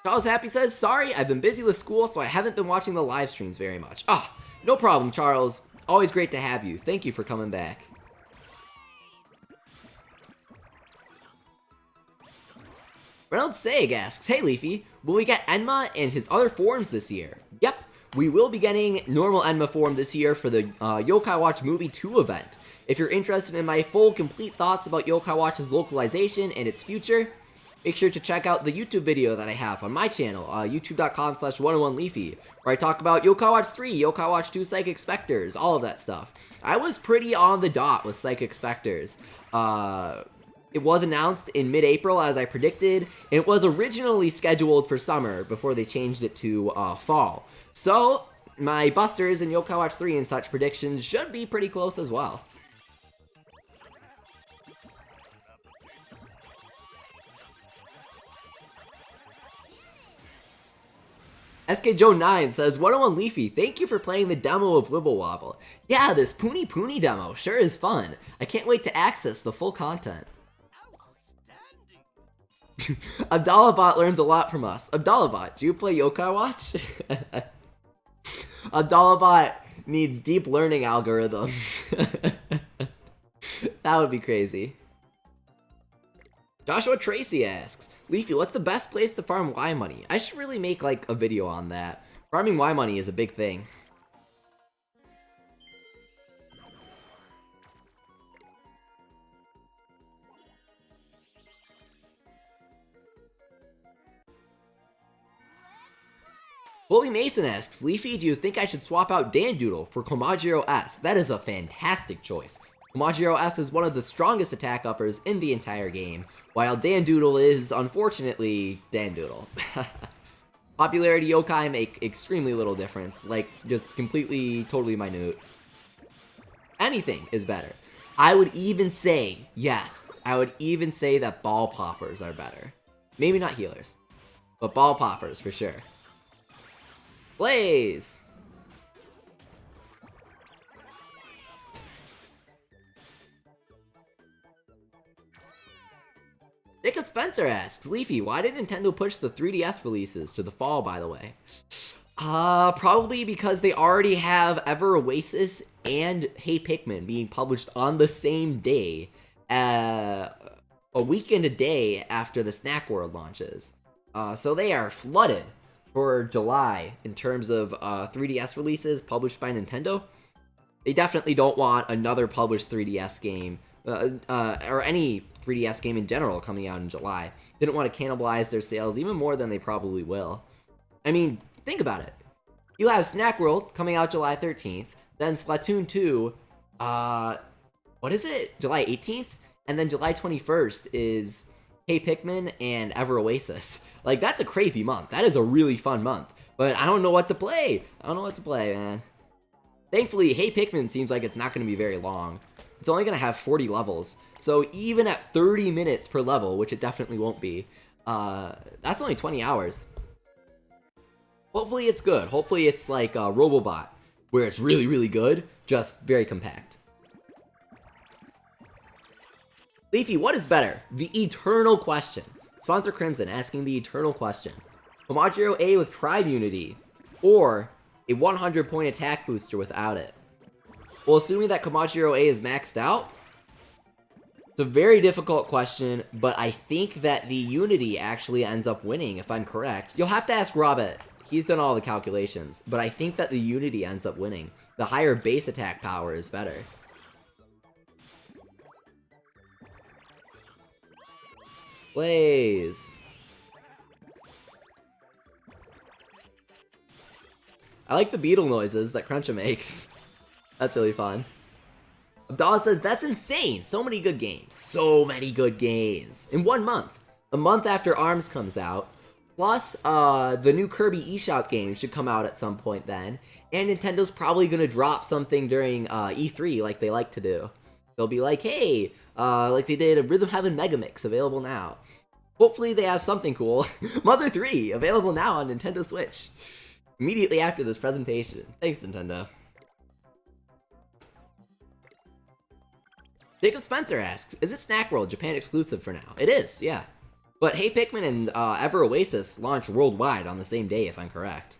Charles Happy says, sorry, I've been busy with school, so I haven't been watching the live streams very much. Ah, no problem, Charles. Always great to have you. Thank you for coming back. Reynolds Sag asks, hey Leafy, will we get Enma and his other forms this year? Yep, we will be getting normal Enma form this year for the Yokai Watch Movie 2 event. If you're interested in my full, complete thoughts about Yokai Watch's localization and its future, make sure to check out the YouTube video that I have on my channel, youtube.com/101leafy, where I talk about Yokai Watch 3, Yokai Watch 2 Psychic Specters, all of that stuff. I was pretty on the dot with Psychic Specters. It was announced in mid-April, as I predicted. It was originally scheduled for summer before they changed it to fall. So, my Busters and Yokai Watch 3 and such predictions should be pretty close as well. SK Joe 9 says, 101 Leafy, thank you for playing the demo of Wibble Wobble. Yeah, this Poony Poony demo sure is fun. I can't wait to access the full content. Abdalabot learns a lot from us. Abdalabot, do you play Yokai Watch? Abdalabot needs deep learning algorithms. That would be crazy. Joshua Tracy asks, Leafy, what's the best place to farm Y money? I should really make like a video on that. Farming Y money is a big thing. Bully Mason asks, Leafy, do you think I should swap out Dandoodle for Komajiro S? That is a fantastic choice. Komajiro S is one of the strongest attack uppers in the entire game, while Dandoodle is, unfortunately, Dandoodle. Popularity yokai make extremely little difference, like, just completely, totally minute. Anything is better. I would even say, yes, I would even say that ball poppers are better. Maybe not healers, but ball poppers for sure. Blaze! Jacob Spencer asks, Leafy, why did Nintendo push the 3DS releases to the fall, by the way? Probably because they already have Ever Oasis and Hey Pikmin being published on the same day, a week and a day after the Snack World launches. So they are flooded for July in terms of 3DS releases published by Nintendo. They definitely don't want another published 3DS game, or any 3DS game in general coming out in July. Didn't want to cannibalize their sales even more than they probably will. I mean, think about it. You have Snack World coming out July 13th, then Splatoon 2, what is it? July 18th? And then July 21st is Hey Pikmin and Ever Oasis. Like, that's a crazy month. That is a really fun month. But I don't know what to play. I don't know what to play, man. Thankfully, Hey Pikmin seems like it's not going to be very long. It's only going to have 40 levels. So even at 30 minutes per level, which it definitely won't be, that's only 20 hours. Hopefully it's good. Hopefully it's like Robobot, where it's really, really good, just very compact. Leafy, what is better? The eternal question. Sponsor Crimson asking the eternal question. Komajiro A with Tribe Unity, or a 100-point attack booster without it? Well, assuming that Komajiro A is maxed out, it's a very difficult question, but I think that the Unity actually ends up winning, if I'm correct. You'll have to ask Robert. He's done all the calculations, but I think that the Unity ends up winning. The higher base attack power is better. Blaze. I like the beetle noises that Cruncha makes. That's really fun. Abdallah says, that's insane! So many good games. So many good games. In 1 month. A month after ARMS comes out. Plus, the new Kirby eShop game should come out at some point then. And Nintendo's probably gonna drop something during E3 like they like to do. They'll be like, hey, like they did a Rhythm Heaven Megamix available now. Hopefully they have something cool. Mother 3, available now on Nintendo Switch. Immediately after this presentation. Thanks, Nintendo. Jacob Spencer asks, is it Snack World Japan exclusive for now? It is, yeah. But Hey Pikmin and Ever Oasis launch worldwide on the same day, if I'm correct.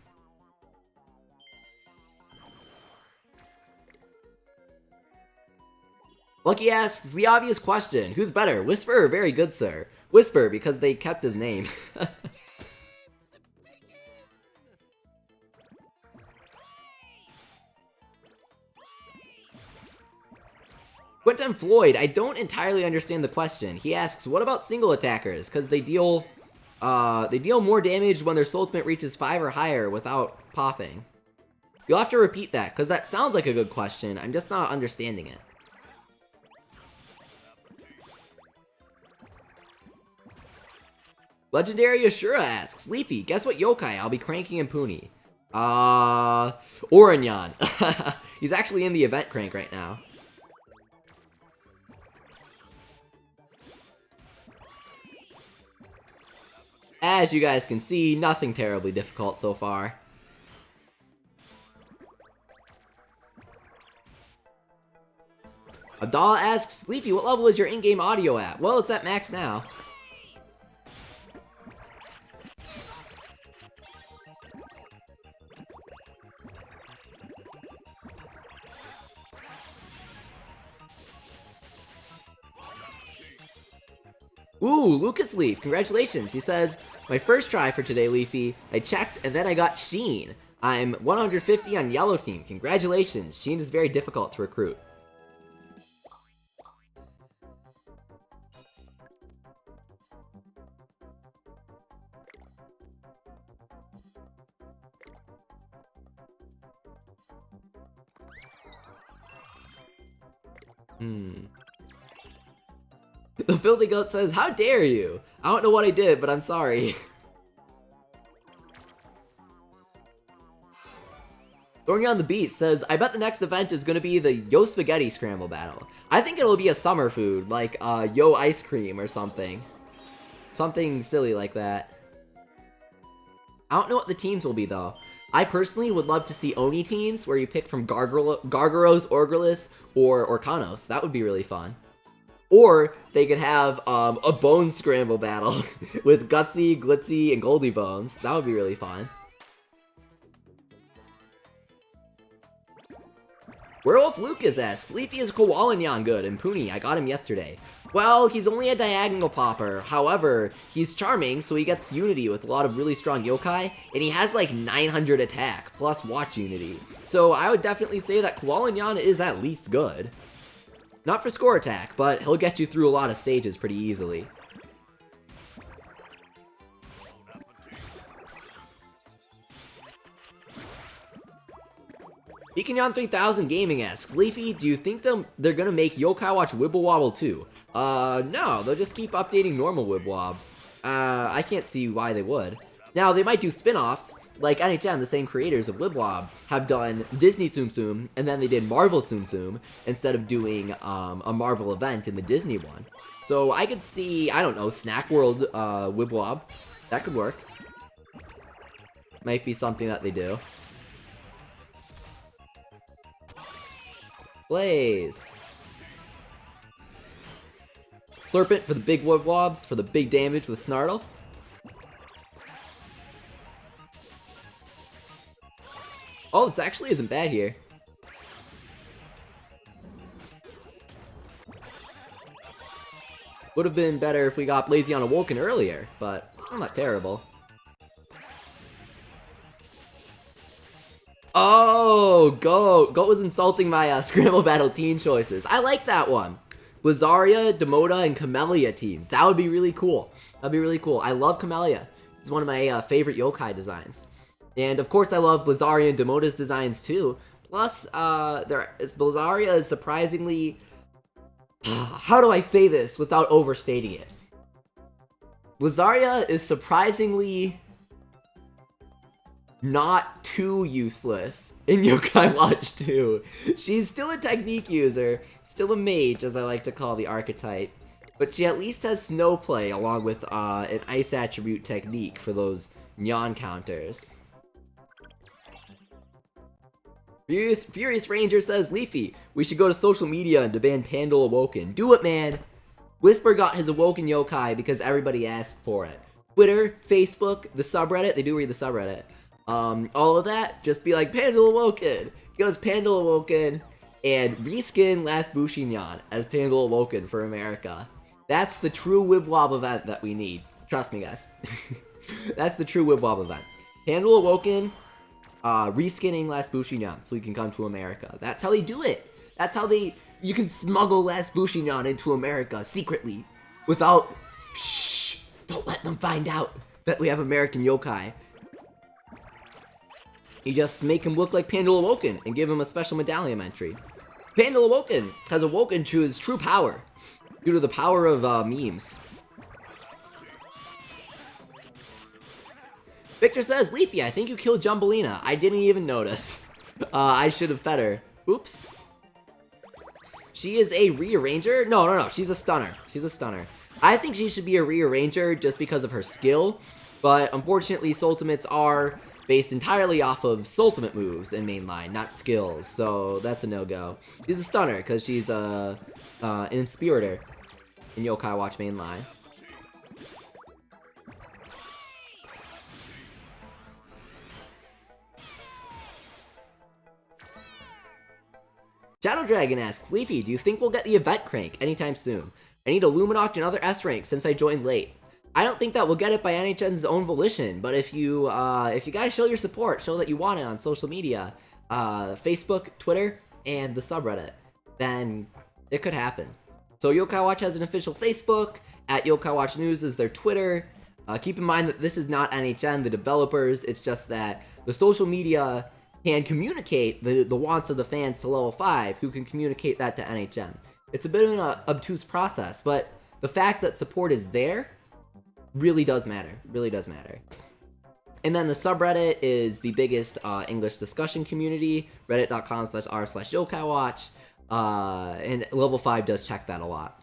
Lucky asks, the obvious question, who's better, Whisper or Very Good Sir? Whisper, because they kept his name. Quentin Floyd, I don't entirely understand the question. He asks, what about single attackers? Because they deal more damage when their soul ultimate reaches 5 or higher without popping. You'll have to repeat that, because that sounds like a good question. I'm just not understanding it. Legendary Ashura asks, Leafy, guess what yokai I'll be cranking in Puni? Oranyan. He's actually in the event crank right now. As you guys can see, nothing terribly difficult so far. Abdallah asks, Leafy, what level is your in-game audio at? Well, it's at max now. Ooh, Lucas Leaf, congratulations. He says, my first try for today, Leafy. I checked and then I got Sheen. I'm 150 on yellow team. Congratulations. Sheen is very difficult to recruit. The Filthy Goat says, how dare you? I don't know what I did, but I'm sorry. Going on the Beat says, I bet the next event is going to be the Yo Spaghetti Scramble Battle. I think it'll be a summer food, like Yo Ice Cream or something. Something silly like that. I don't know what the teams will be, though. I personally would love to see Oni teams, where you pick from Gargaros, Orgrilis, or Orkanos. That would be really fun. Or they could have a Bone Scramble battle with Gutsy, Glitzy, and Goldie Bones. That would be really fun. Werewolf Lucas asks, Leafy is Kowalanyan good, and Puni, I got him yesterday. Well, he's only a diagonal popper. However, he's charming, so he gets Unity with a lot of really strong yokai, and he has like 900 attack, plus watch Unity. So I would definitely say that Kowalanyan is at least good. Not for score attack, but he'll get you through a lot of stages pretty easily. Ikinyan 3000 Gaming asks, Leafy, do you think they're gonna make Yokai Watch Wibble Wobble too? No, they'll just keep updating normal Wibble Wob. I can't see why they would. Now, they might do spin-offs, like NHM, the same creators of Wibble Wob, have done Disney Tsum Tsum, and then they did Marvel Tsum Tsum, instead of doing a Marvel event in the Disney one. So I could see, I don't know, Snack World Wibble Wob. That could work. Might be something that they do. Blaze. Slurpent for the big Wibble Wobs, for the big damage with Snartle. Oh, this actually isn't bad here. Would have been better if we got Blazion Awoken earlier, but still not terrible. Oh, Goat was insulting my Scramble Battle teen choices. I like that one. Blizzaria, Demota, and Camellia teens. That would be really cool. That'd be really cool. I love Camellia. It's one of my favorite yokai designs. And of course I love Blizzaria and Demota's designs too. Plus, Blizzaria is surprisingly... How do I say this without overstating it? Blizzaria is surprisingly... not too useless in Yokai Watch 2. She's still a technique user, still a mage as I like to call the archetype, but she at least has Snow Play along with an Ice Attribute technique for those Nyan counters. Furious Ranger says, Leafy, we should go to social media and demand Pandal Awoken. Do it, man! Whisper got his Awoken Yokai because everybody asked for it. Twitter, Facebook, the subreddit, they do read the subreddit. All of that, just be like, Pandal Awoken! He goes Pandal Awoken, and reskin Last Bushinyan as Pandal Awoken for America. That's the true Wibwob event that we need. Trust me, guys. That's the true Wibwob event. Pandal Awoken, reskinning Last Bushinyan so he can come to America. That's how they do it. That's how you can smuggle Last Bushinyan into America secretly without, shh, don't let them find out that we have American yokai. You just make him look like Pandal Awoken and give him a special medallion entry. Pandal Awoken has awoken to his true power due to the power of memes. Victor says, Leafy, I think you killed Jumbelina. I didn't even notice. I should have fed her. Oops. She is a rearranger? No. She's a stunner. She's a stunner. I think she should be a rearranger just because of her skill. But unfortunately, Sultimates are based entirely off of Sultimate moves in mainline, not skills. So that's a no-go. She's a stunner because she's an Inspiritor in Yokai Watch mainline. Shadow Dragon asks, Leafy, do you think we'll get the event crank anytime soon? I need a Luminoct and other S rank since I joined late. I don't think that we'll get it by NHN's own volition, but if you guys show your support, show that you want it on social media, Facebook, Twitter, and the subreddit, then it could happen. So Yokai Watch has an official Facebook, at Yokai Watch News is their Twitter. Keep in mind that this is not NHN, the developers, it's just that the social media can communicate the wants of the fans to level 5, who can communicate that to NHN. It's a bit of an obtuse process, but the fact that support is there really does matter, really does matter. And then the subreddit is the biggest English discussion community, reddit.com/r/YokaiWatch, and level 5 does check that a lot.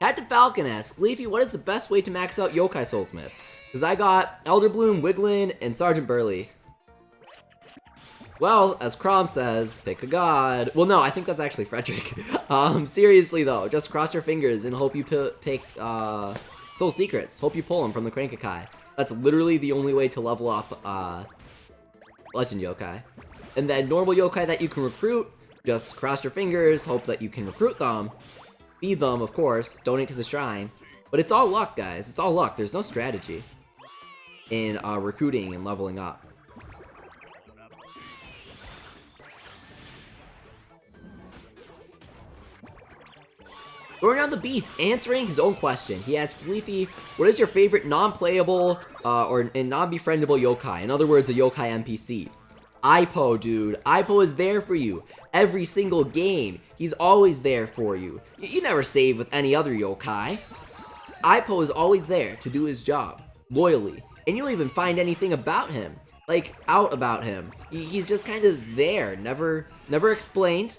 Captain Falcon asks, Leafy, what is the best way to max out Yokai's ultimates? Because I got Elder Bloom, Wiglin, and Sergeant Burley. Well, as Crom says, pick a god. Well, no, I think that's actually Frederick. Seriously though, just cross your fingers and hope you pick Soul Secrets. Hope you pull them from the Crankakai. That's literally the only way to level up Legend Yokai. And then normal Yokai that you can recruit, just cross your fingers, hope that you can recruit them. Feed them, of course, donate to the shrine. But it's all luck, guys. It's all luck. There's no strategy in recruiting and leveling up. Going on the Beast, answering his own question. He asks, Leafy, what is your favorite non-playable or non-befriendable yokai? In other words, a yokai NPC. Ipo, dude. Ipo is there for you. Every single game, he's always there for you. You never save with any other yokai. Ipo is always there to do his job, loyally. And you'll even find anything about him, like, out about him. He's just kind of there, never explained,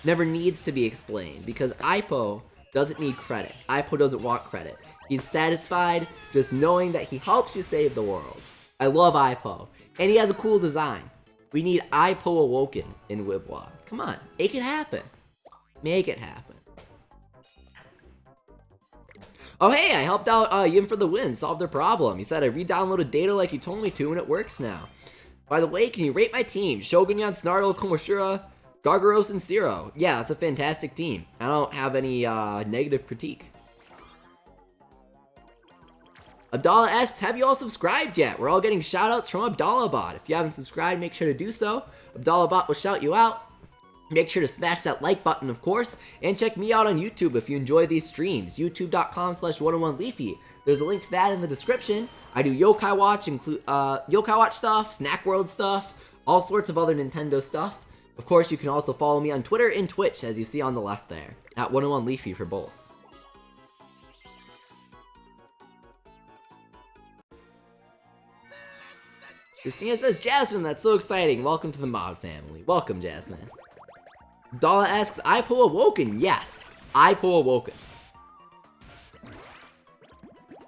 never needs to be explained, because Ipo doesn't need credit. Ipo doesn't want credit. He's satisfied just knowing that he helps you save the world. I love Ipo. And he has a cool design. We need Ipo Awoken in Wibble Wobble. Come on, make it happen. Make it happen. Oh hey, I helped out Yim for the win, solved their problem. He said I re-downloaded data like you told me to and it works now. By the way, can you rate my team? Shogunyan, Snartle, Komoshura, Gargaros, and Zero. Yeah, that's a fantastic team. I don't have any negative critique. Abdallah asks, have you all subscribed yet? We're all getting shoutouts from AbdallahBot. If you haven't subscribed, make sure to do so. AbdallahBot will shout you out. Make sure to smash that like button, of course, and check me out on YouTube if you enjoy these streams. YouTube.com/101Leafy. There's a link to that in the description. I do Yokai Watch, Yokai Watch stuff, Snack World stuff, all sorts of other Nintendo stuff. Of course, you can also follow me on Twitter and Twitch, as you see on the left there, at 101Leafy for both. Christina says, Jasmine, that's so exciting. Welcome to the mod family. Welcome, Jasmine. Dala asks, Ipo Awoken? Yes, Ipo Awoken.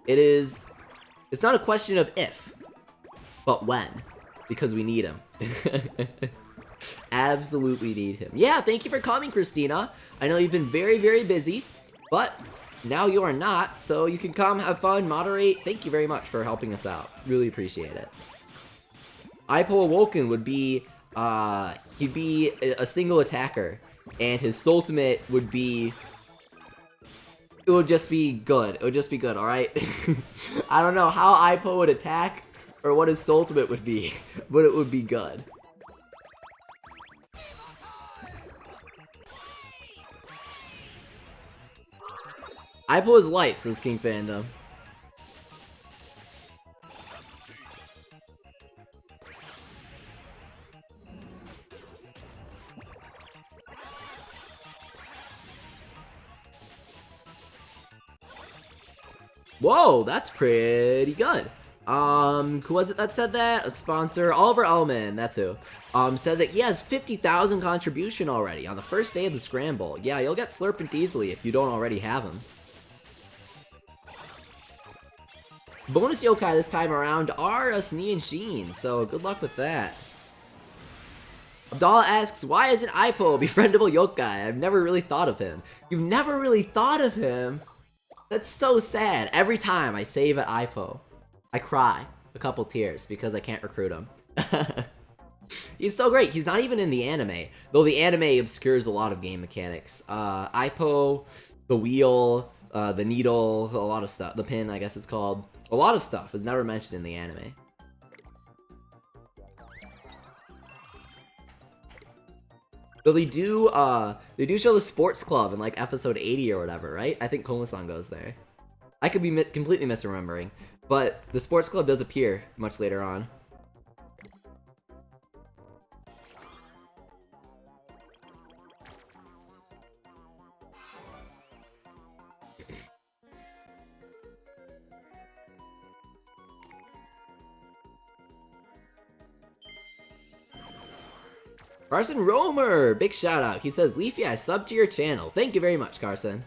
It's not a question of if, but when, because we need him. Absolutely need him. Yeah, thank you for coming, Christina. I know you've been very, very busy, but now you are not, so you can come, have fun, moderate. Thank you very much for helping us out. Really appreciate it. Ipo Awoken would be, he'd be a single attacker, and his ultimate would be, it would just be good. It would just be good, alright? I don't know how Ipo would attack, or what his ultimate would be, but it would be good. Ipo is life, says King Fandom. Whoa, that's pretty good. Who was it that said that? A sponsor, Oliver Ellman, that's who. Said that he has 50,000 contribution already on the first day of the Scramble. Yeah, you'll get Slurpant easily if you don't already have him. Bonus yokai this time around are Sneak and Sheen, so good luck with that. Abdallah asks, why isn't Ipo a befriendable yokai? I've never really thought of him. You've never really thought of him? That's so sad. Every time I save at IPO, I cry a couple tears because I can't recruit him. He's so great. He's not even in the anime, though the anime obscures a lot of game mechanics. IPO, the wheel, the needle, a lot of stuff. The pin, I guess it's called. A lot of stuff is never mentioned in the anime. Though they do show the sports club in like episode 80 or whatever, right? I think Komo-san goes there. I could be completely misremembering, but the sports club does appear much later on. Carson Romer, big shout out. He says, Leafy, I subbed to your channel. Thank you very much, Carson.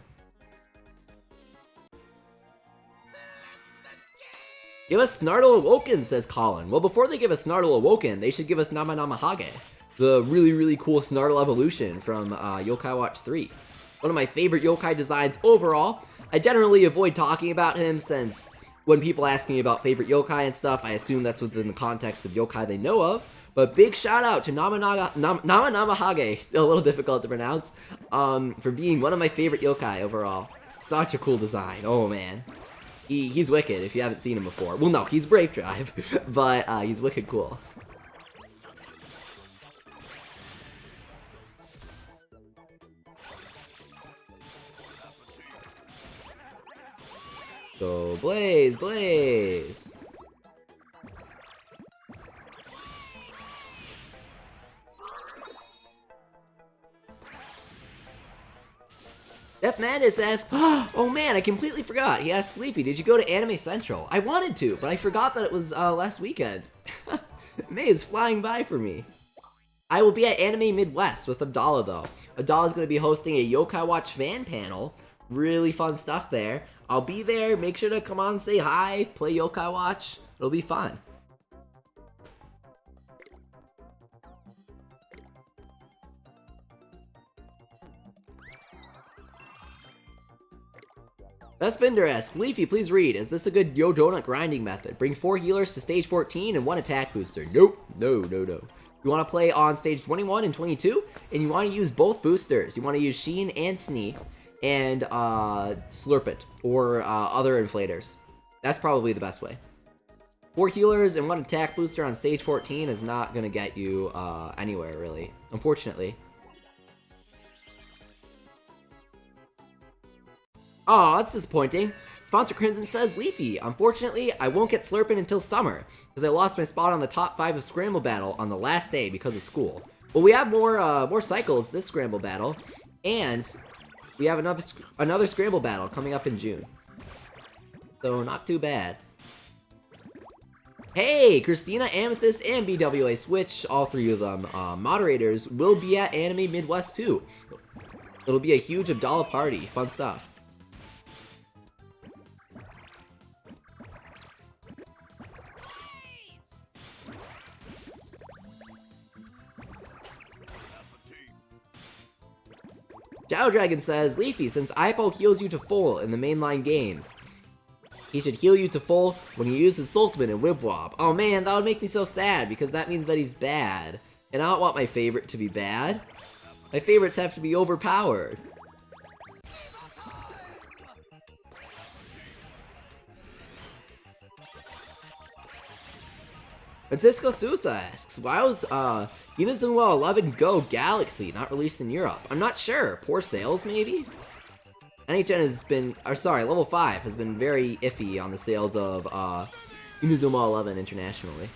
Give us Snartle Awoken, says Colin. Well, before they give us Snartle Awoken, they should give us Nama Nama Hage, the really cool Snartle evolution from Yokai Watch 3. One of my favorite yokai designs overall. I generally avoid talking about him since when people ask me about favorite yokai and stuff, I assume that's within the context of yokai they know of. But big shout out to Nama Nama Hage, a little difficult to pronounce, for being one of my favorite yokai overall. Such a cool design, oh man. He's wicked if you haven't seen him before. Well, no, he's Brave Drive, but he's wicked cool. So, Blaze, Blaze! Death Madness asks, oh man, I completely forgot. He asked Sleepy, did you go to Anime Central? I wanted to, but I forgot that it was last weekend. May is flying by for me. I will be at Anime Midwest with Abdallah though. Abdallah's going to be hosting a Yokai Watch fan panel. Really fun stuff there. I'll be there. Make sure to come on, say hi, play Yokai Watch. It'll be fun. Bender asks, Leafy, please read. Is this a good Yo Donut grinding method? Bring 4 healers to stage 14 and 1 attack booster. Nope. No. You want to play on stage 21 and 22, and you want to use both boosters. You want to use Sheen and Snee, and Slurp It, or other inflators. That's probably the best way. 4 healers and 1 attack booster on stage 14 is not going to get you anywhere, really. Unfortunately. Aw, that's disappointing. Sponsor Crimson says, Leafy, unfortunately, I won't get Slurpin' until summer, because I lost my spot on the top 5 of Scramble Battle on the last day because of school. Well, we have more cycles this Scramble Battle, and we have another Scramble Battle coming up in June. So, not too bad. Hey, Christina, Amethyst, and BWA Switch, all 3 of them, moderators, will be at Anime Midwest too. It'll be a huge Abdallah party. Fun stuff. Jow Dragon says, Leafy, since Ipo heals you to full in the mainline games, he should heal you to full when he uses Sultman and Wibble Wobble. Oh man, that would make me so sad, because that means that he's bad. And I don't want my favorite to be bad. My favorites have to be overpowered. Francisco Sousa asks, why was Inazuma 11 Go Galaxy not released in Europe? I'm not sure. Poor sales, maybe? NHN has been, or sorry, level 5 has been very iffy on the sales of Inazuma 11 internationally.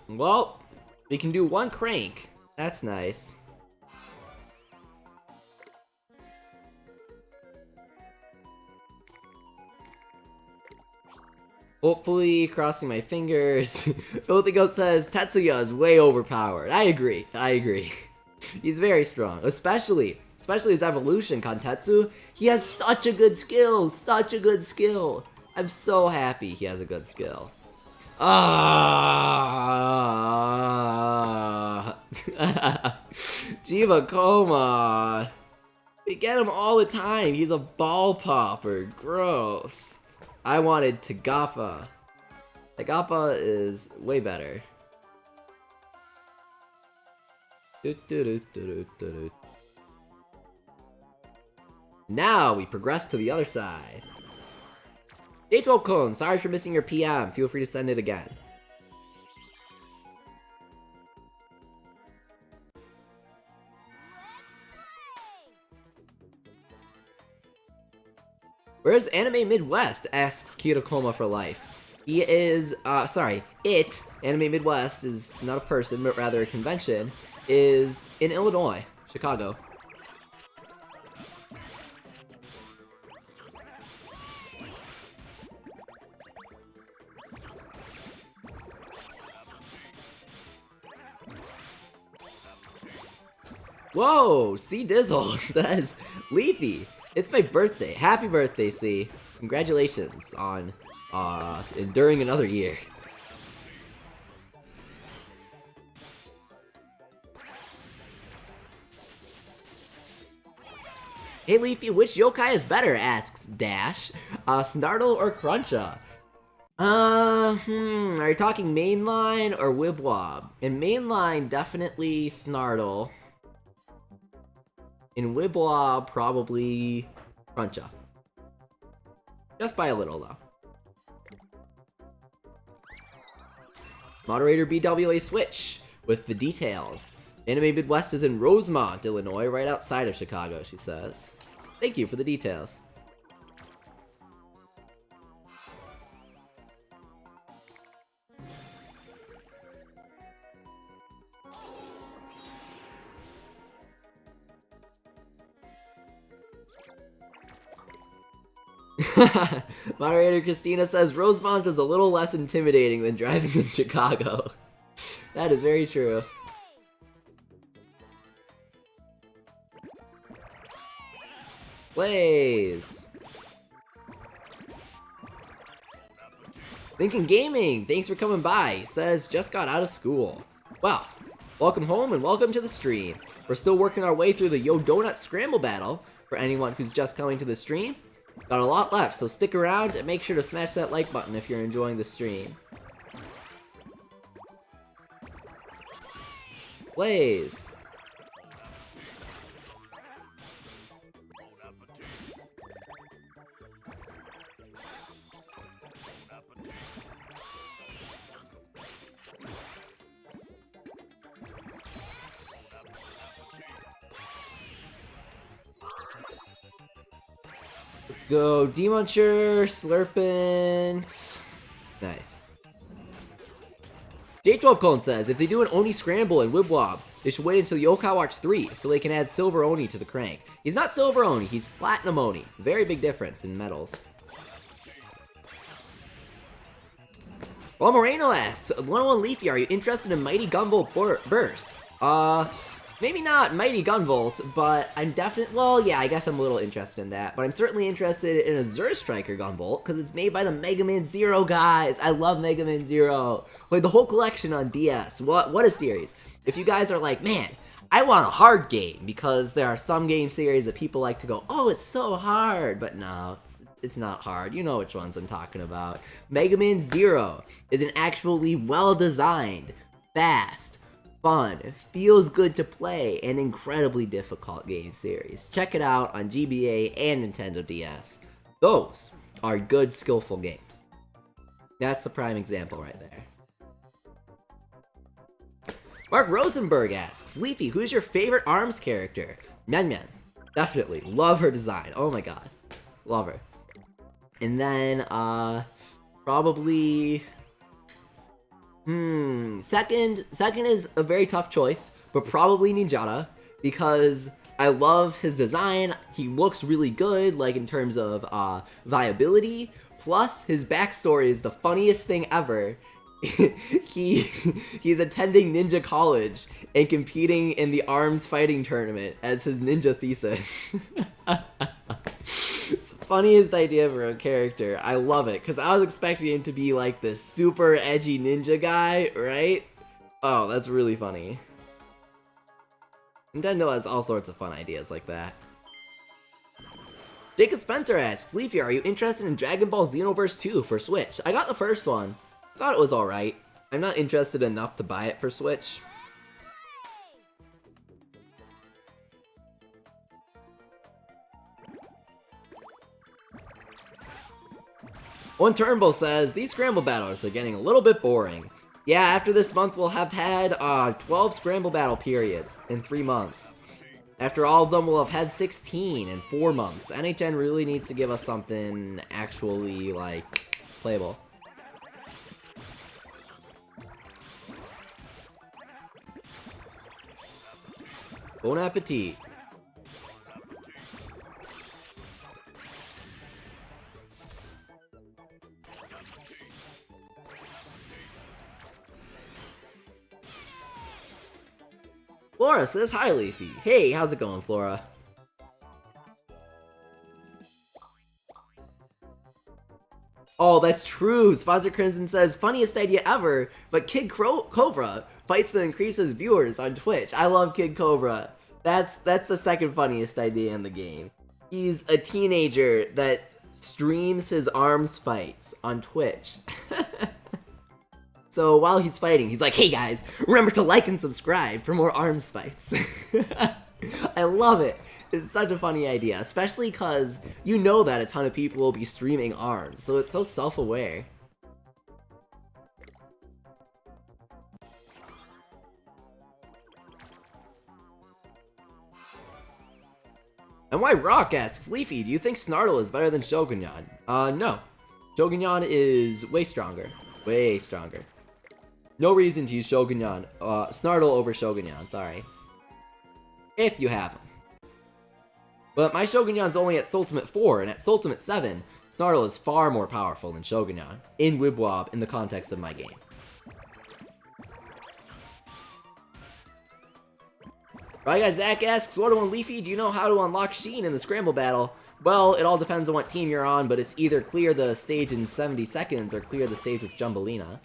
Well, we can do 1 crank. That's nice. Hopefully, crossing my fingers. Filthy Goat says, Tetsuya is way overpowered. I agree. He's very strong, especially his evolution, Kantetsu. He has such a good skill, such a good skill. I'm so happy he has a good skill. Ah, Jiva Coma. We get him all the time. He's a ball popper. Gross. I wanted Tigappa. Tigappa is way better. Now we progress to the other side. J12 sorry for missing your PM. Feel free to send it again. Where's Anime Midwest? Asks Kirokoma for life. He is, Anime Midwest is not a person, but rather a convention, is in Illinois, Chicago. Whoa, C Dizzle says, Leafy, it's my birthday. Happy birthday, C. Congratulations on enduring another year. Hey Leafy, which yokai is better? Asks Dash. Snartle or Cruncha? Are you talking mainline or Wibwob? In mainline, definitely Snartle. In Wibwob, probably Cruncha. Just by a little, though. Moderator BWA Switch with the details. Anime Midwest is in Rosemont, Illinois, right outside of Chicago, she says. Thank you for the details. Moderator Christina says Rosemont is a little less intimidating than driving in Chicago. That is very true. Blaze. Thinking Gaming, thanks for coming by. Says just got out of school. Well, welcome home and welcome to the stream. We're still working our way through the Yo Donut Scramble battle. For anyone who's just coming to the stream, got a lot left, so stick around and make sure to smash that like button if you're enjoying the stream. Blaze. Let's go Demuncher, Slurpent. Nice. J12 says, if they do an Oni Scramble and Wibwob, they should wait until Yokai Watch 3 so they can add Silver Oni to the crank. He's not Silver Oni, he's Platinum Oni. Very big difference in metals. Well, Moreno asks, 101 Leafy, are you interested in Mighty Gunvolt Burst? Maybe not Mighty Gunvolt, but I'm definitely, well, yeah, I guess I'm a little interested in that. But I'm certainly interested in a Zerstriker Gunvolt, because it's made by the Mega Man Zero guys. I love Mega Man Zero. Like, the whole collection on DS. What a series. If you guys are like, man, I want a hard game, because there are some game series that people like to go, oh, it's so hard. But no, it's not hard. You know which ones I'm talking about. Mega Man Zero is an actually well-designed, fast, fun, feels good to play, and incredibly difficult game series. Check it out on GBA and Nintendo DS. Those are good, skillful games. That's the prime example right there. Mark Rosenberg asks, Leafy, who's your favorite ARMS character? Mian Mian. Definitely. Love her design. Oh my god. Love her. And then, probably... second is a very tough choice, but probably Ninjara, because I love his design. He looks really good, like in terms of viability, plus his backstory is the funniest thing ever. he's attending ninja college and competing in the arms fighting tournament as his ninja thesis. It's the funniest idea for a character. I love it, because I was expecting him to be like this super edgy ninja guy, right? Oh, that's really funny. Nintendo has all sorts of fun ideas like that. Jacob Spencer asks, Leafy, are you interested in Dragon Ball Xenoverse 2 for Switch? I got the first one. Thought it was alright. I'm not interested enough to buy it for Switch. One Turnbull says, these Scramble battles are getting a little bit boring. Yeah, after this month we'll have had 12 Scramble battle periods in 3 months. After all of them, we'll have had 16 in 4 months. NHN really needs to give us something actually, like, playable. Bon appetit. Flora says, hi Leafy. Hey, how's it going, Flora? Oh, that's true. Sponsor Crimson says, funniest idea ever, but Kid Cobra fights to increase his viewers on Twitch. I love Kid Cobra. That's the second funniest idea in the game. He's a teenager that streams his arms fights on Twitch. So while he's fighting, he's like, hey guys, remember to like and subscribe for more arms fights. I love it. It's such a funny idea, especially because you know that a ton of people will be streaming arms, so it's so self-aware. And why Rock asks, Leafy, do you think Snartle is better than Shogunyan? No. Shogunyan is way stronger. Way stronger. No reason to use Shogunyan, Snartle over Shogunyan, sorry. If you have him. But my Shogunyan's only at Sultimate 4, and at Sultimate 7, Snartle is far more powerful than Shogunyan, in Wibble Wobble, in the context of my game. Right guys, Zach asks, what on Leafy, do you know how to unlock Sheen in the Scramble battle? Well, it all depends on what team you're on, but it's either clear the stage in 70 seconds or clear the stage with Jumbelina.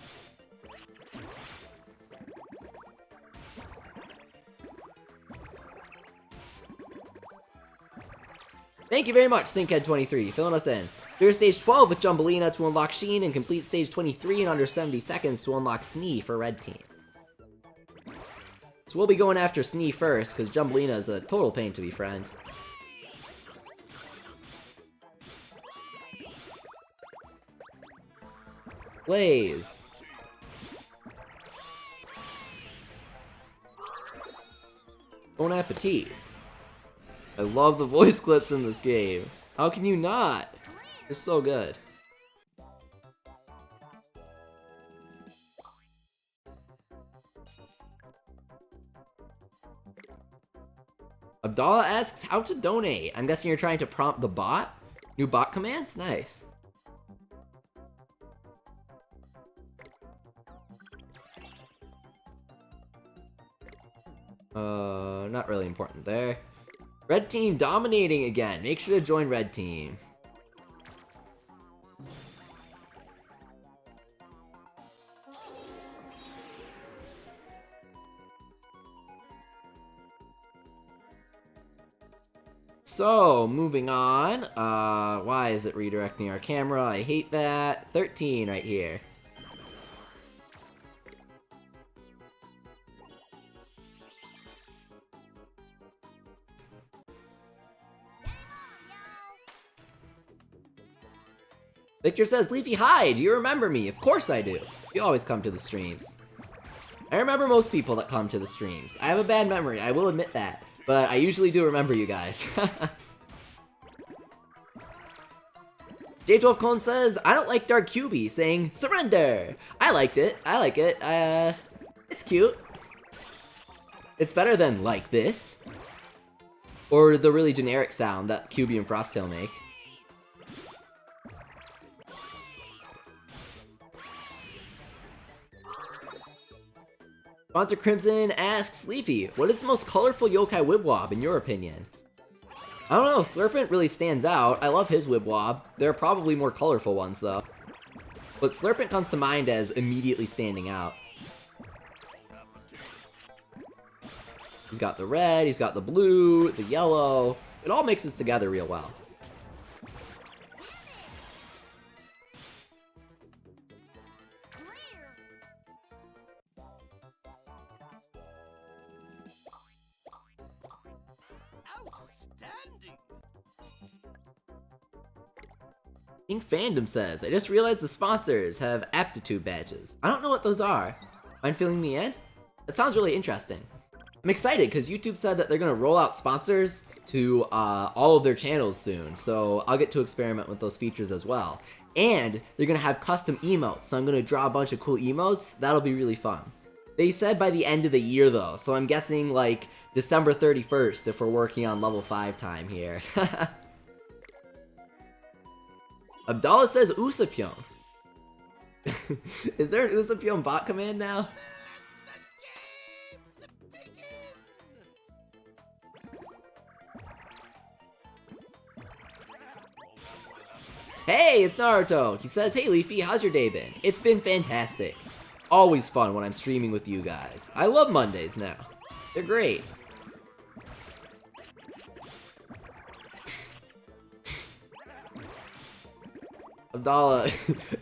Thank you very much, Thinkhead23, filling us in. Clear stage 12 with Jumbelina to unlock Sheen, and complete stage 23 in under 70 seconds to unlock Snee for red team. So we'll be going after Snee first, because Jumbelina is a total pain to befriend. Blaze. Bon appetit. I love the voice clips in this game. How can you not? They're so good. Abdallah asks how to donate. I'm guessing you're trying to prompt the bot? New bot commands? Nice. Not really important there. Red team dominating again. Make sure to join red team. So, moving on. Why is it redirecting our camera? I hate that. 13 right here. Victor says, Leafy, hi! Do you remember me? Of course I do. You always come to the streams. I remember most people that come to the streams. I have a bad memory, I will admit that. But I usually do remember you guys. J12 Cone says, I don't like Dark QB, saying, surrender! I liked it. I like it. It's cute. It's better than, like this. Or the really generic sound that QB and Frosttail make. Sponsor Crimson asks Leafy, what is the most colorful yokai Wibwob in your opinion? I don't know, Slurpent really stands out. I love his Wibwob. There are probably more colorful ones though. But Slurpent comes to mind as immediately standing out. He's got the red, he's got the blue, the yellow. It all mixes together real well. Ink Fandom says, I just realized the sponsors have aptitude badges. I don't know what those are. Mind filling me in? That sounds really interesting. I'm excited because YouTube said that they're going to roll out sponsors to all of their channels soon, so I'll get to experiment with those features as well. And they're going to have custom emotes, so I'm going to draw a bunch of cool emotes. That'll be really fun. They said by the end of the year though, so I'm guessing like December 31st if we're working on level 5 time here. Abdallah says Usapyon. Is there an Usapyon bot command now? Hey, it's Naruto! He says, hey Leafy, how's your day been? It's been fantastic. Always fun when I'm streaming with you guys. I love Mondays now. They're great. Abdallah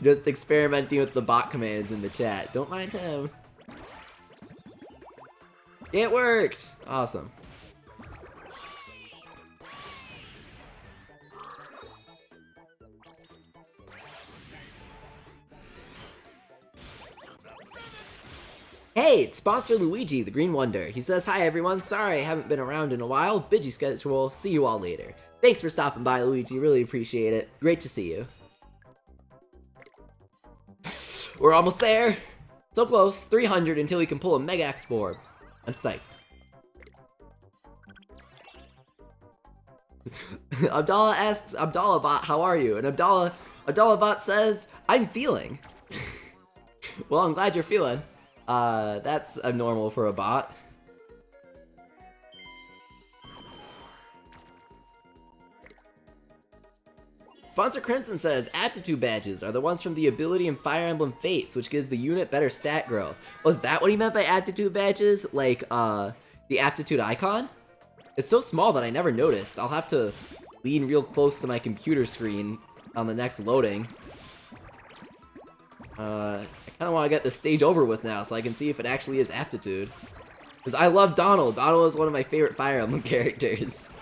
just experimenting with the bot commands in the chat. Don't mind him. It worked! Awesome. Hey, it's sponsor Luigi, the Green Wonder. He says, hi everyone, sorry I haven't been around in a while. Busy schedule, see you all later. Thanks for stopping by, Luigi, really appreciate it. Great to see you. We're almost there. So close, 300 until we can pull a Mega X board. I'm psyched. Abdallah asks Abdallah Bot, how are you? And Abdallah Bot says, I'm feeling. Well, I'm glad you're feeling. That's abnormal for a bot. Sponsor Crimson says, aptitude badges are the ones from the ability in Fire Emblem Fates, which gives the unit better stat growth. Was that what he meant by aptitude badges? Like, the aptitude icon? It's so small that I never noticed. I'll have to lean real close to my computer screen on the next loading. I kind of want to get this stage over with now so I can see if it actually is aptitude. Because I love Donald. Donald is one of my favorite Fire Emblem characters.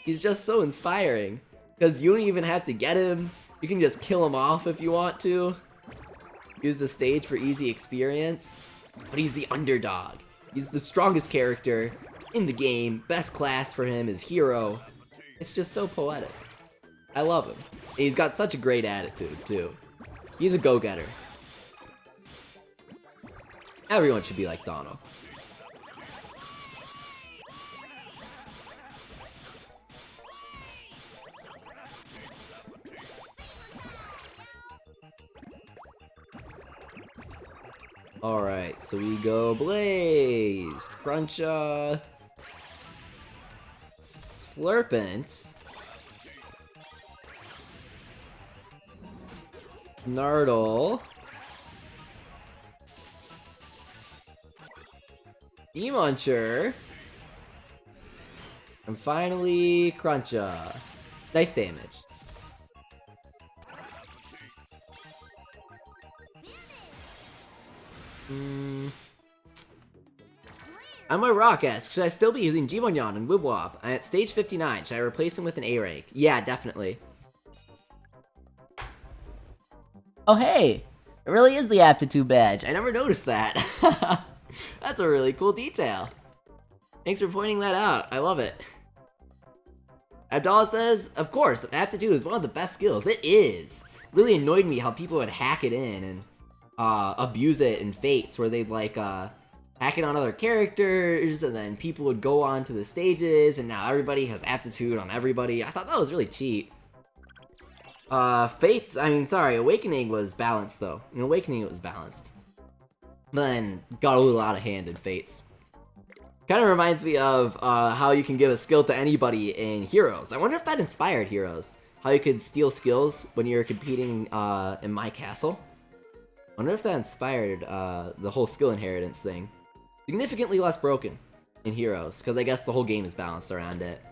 He's just so inspiring. Because you don't even have to get him. You can just kill him off if you want to. Use the stage for easy experience. But he's the underdog. He's the strongest character in the game. Best class for him is hero. It's just so poetic. I love him. And he's got such a great attitude too. He's a go-getter. Everyone should be like Donald. Alright, so we go Blaze, Cruncha, Slurpent, Nardle, E-Muncher, and finally Cruncha. Nice damage. I'm a Rock asks, should I still be using Jimonyan and Wibwob? I'm at stage 59, should I replace him with an A rank? Yeah, definitely. Oh hey! It really is the aptitude badge. I never noticed that. That's a really cool detail. Thanks for pointing that out. I love it. Abdallah says, of course, aptitude is one of the best skills. It is. Really annoyed me how people would hack it in and abuse it in Fates, where they'd like hack it on other characters, and then people would go on to the stages, and now everybody has aptitude on everybody. I thought that was really cheap. Awakening was balanced though. In Awakening it was balanced. then got a little out of hand in Fates. Kind of reminds me of how you can give a skill to anybody in Heroes. I wonder if that inspired Heroes. How you could steal skills when you're competing in My Castle. I wonder if that inspired the whole skill inheritance thing. Significantly less broken in Heroes, because I guess the whole game is balanced around it.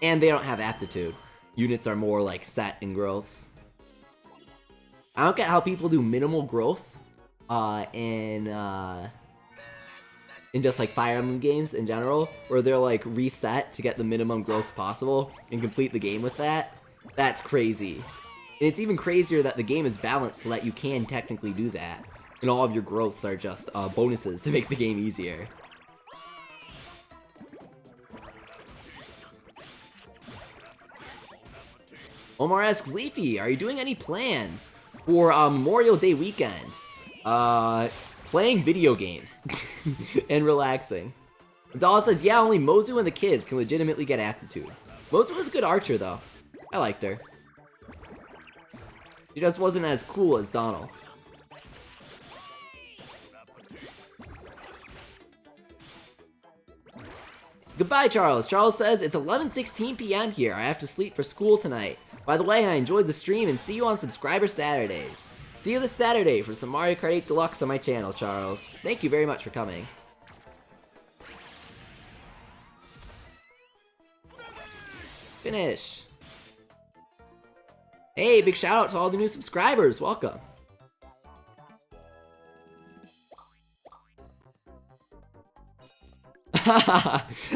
And they don't have aptitude. Units are more like set in growths. I don't get how people do minimal growth in just like Fire Emblem games in general, where they're like reset to get the minimum growths possible and complete the game with that. That's crazy. And it's even crazier that the game is balanced so that you can technically do that. And all of your growths are just bonuses to make the game easier. Omar asks, Leafy, are you doing any plans for Memorial Day weekend? Playing video games and relaxing. Abdallah says, yeah, only Mozu and the kids can legitimately get aptitude. Mozu was a good archer, though. I liked her. She just wasn't as cool as Donald. Goodbye, Charles. Charles says, it's 11:16 p.m. here. I have to sleep for school tonight. By the way, I enjoyed the stream and see you on Subscriber Saturdays. See you this Saturday for some Mario Kart 8 Deluxe on my channel, Charles. Thank you very much for coming. Finish. Hey, big shout out to all the new subscribers. Welcome.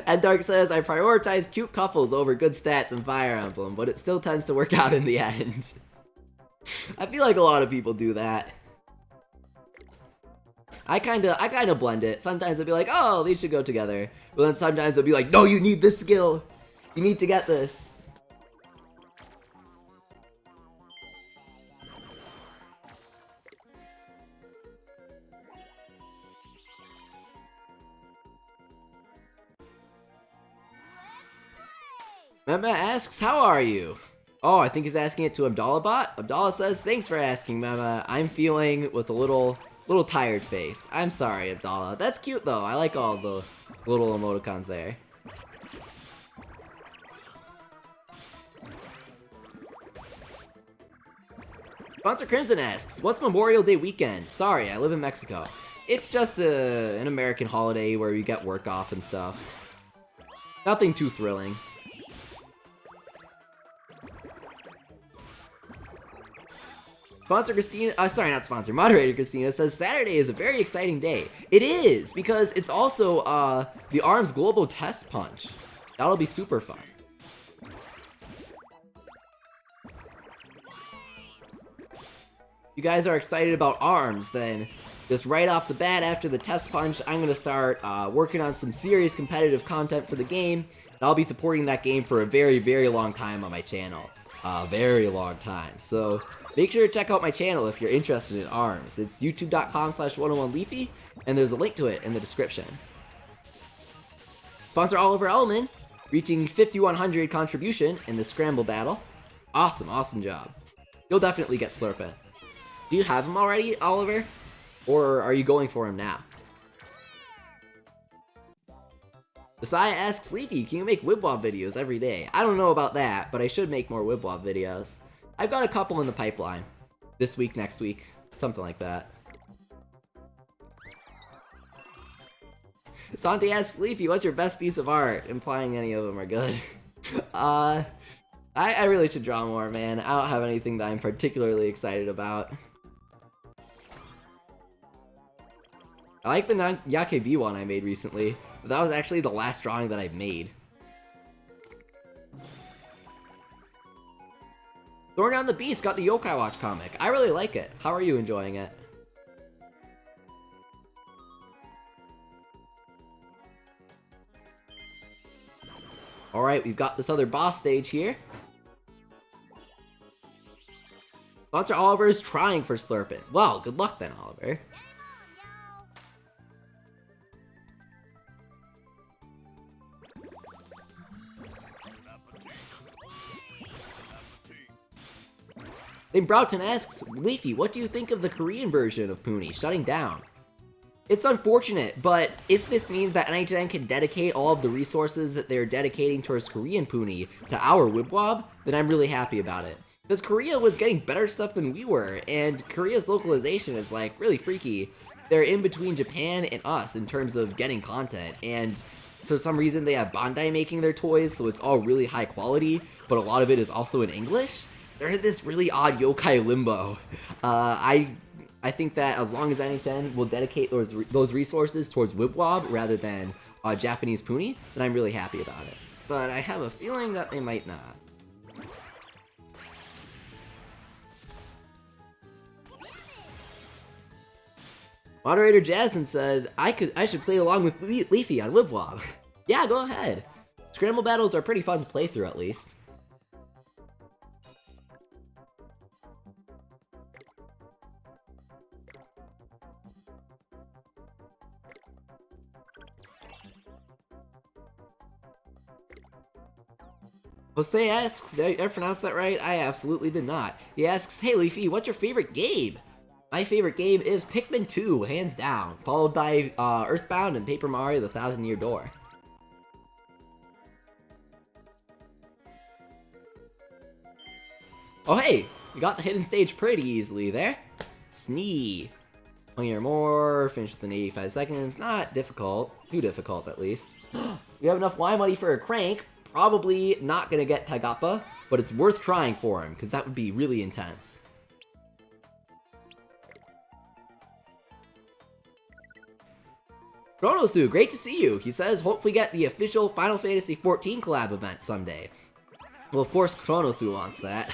And Dark says, I prioritize cute couples over good stats in Fire Emblem, but it still tends to work out in the end. I feel like a lot of people do that. I kinda blend it. Sometimes I'll be like, oh, these should go together. But then sometimes I'll be like, no, you need this skill. You need to get this. Mema asks, how are you? Oh, I think he's asking it to Abdallah bot. Abdallah says, thanks for asking, Mema. I'm feeling with a little tired face. I'm sorry, Abdallah. That's cute though. I like all the little emoticons there. Sponsor Crimson asks, what's Memorial Day weekend? Sorry, I live in Mexico. It's just an American holiday where you get work off and stuff. Nothing too thrilling. Sponsor Christina, sorry, not sponsor, moderator Christina says Saturday is a very exciting day. It is, because it's also the ARMS Global Test Punch. That'll be super fun. You guys are excited about ARMS, then just right off the bat after the Test Punch, I'm going to start working on some serious competitive content for the game. And I'll be supporting that game for a very, very long time on my channel. A very long time. So make sure to check out my channel if you're interested in ARMS. It's youtube.com/101leafy, and there's a link to it in the description. Sponsor Oliver Elman, reaching 5100 contribution in the Scramble battle. Awesome, awesome job. You'll definitely get Slurpin. Do you have him already, Oliver? Or are you going for him now? Josiah asks, Leafy, can you make Wibble Wobble videos every day? I don't know about that, but I should make more Wibble Wobble videos. I've got a couple in the pipeline. This week, next week, something like that. Santi asks, Leafy, what's your best piece of art? Implying any of them are good. I really should draw more, man. I don't have anything that I'm particularly excited about. I like the Yake V one I made recently, but that was actually the last drawing that I've made. Thorn Down the Beast got the Yokai Watch comic. I really like it. How are you enjoying it? Alright, we've got this other boss stage here. Sponsor Oliver is trying for Slurpin. Well, good luck then, Oliver. Then Broughton asks, Leafy, what do you think of the Korean version of Puni shutting down? It's unfortunate, but if this means that NHN can dedicate all of the resources that they're dedicating towards Korean Puni to our Wibwob, then I'm really happy about it. Because Korea was getting better stuff than we were, and Korea's localization is like really freaky. They're in between Japan and us in terms of getting content, and for some reason they have Bandai making their toys, so it's all really high quality, but a lot of it is also in English. They're in this really odd yokai limbo. I think that as long as NHN will dedicate those resources towards Wibwob rather than Japanese Puni, then I'm really happy about it. But I have a feeling that they might not. Moderator Jasmine said, I should play along with Leafy on Wibwob. Yeah, go ahead. Scramble battles are pretty fun to play through, at least. Jose asks, did I pronounce that right? I absolutely did not. He asks, hey Leafy, what's your favorite game? My favorite game is Pikmin 2, hands down, followed by Earthbound and Paper Mario: The Thousand-Year Door. Oh hey, you got the hidden stage pretty easily there. Snee. 20 or more, finish within 85 seconds, not difficult, too difficult at least. You have enough Y money for a crank, probably not gonna get Tigappa, but it's worth trying for him, because that would be really intense. Chronosu, great to see you. He says, hopefully get the official Final Fantasy XIV collab event someday. Well, of course Chronosu wants that.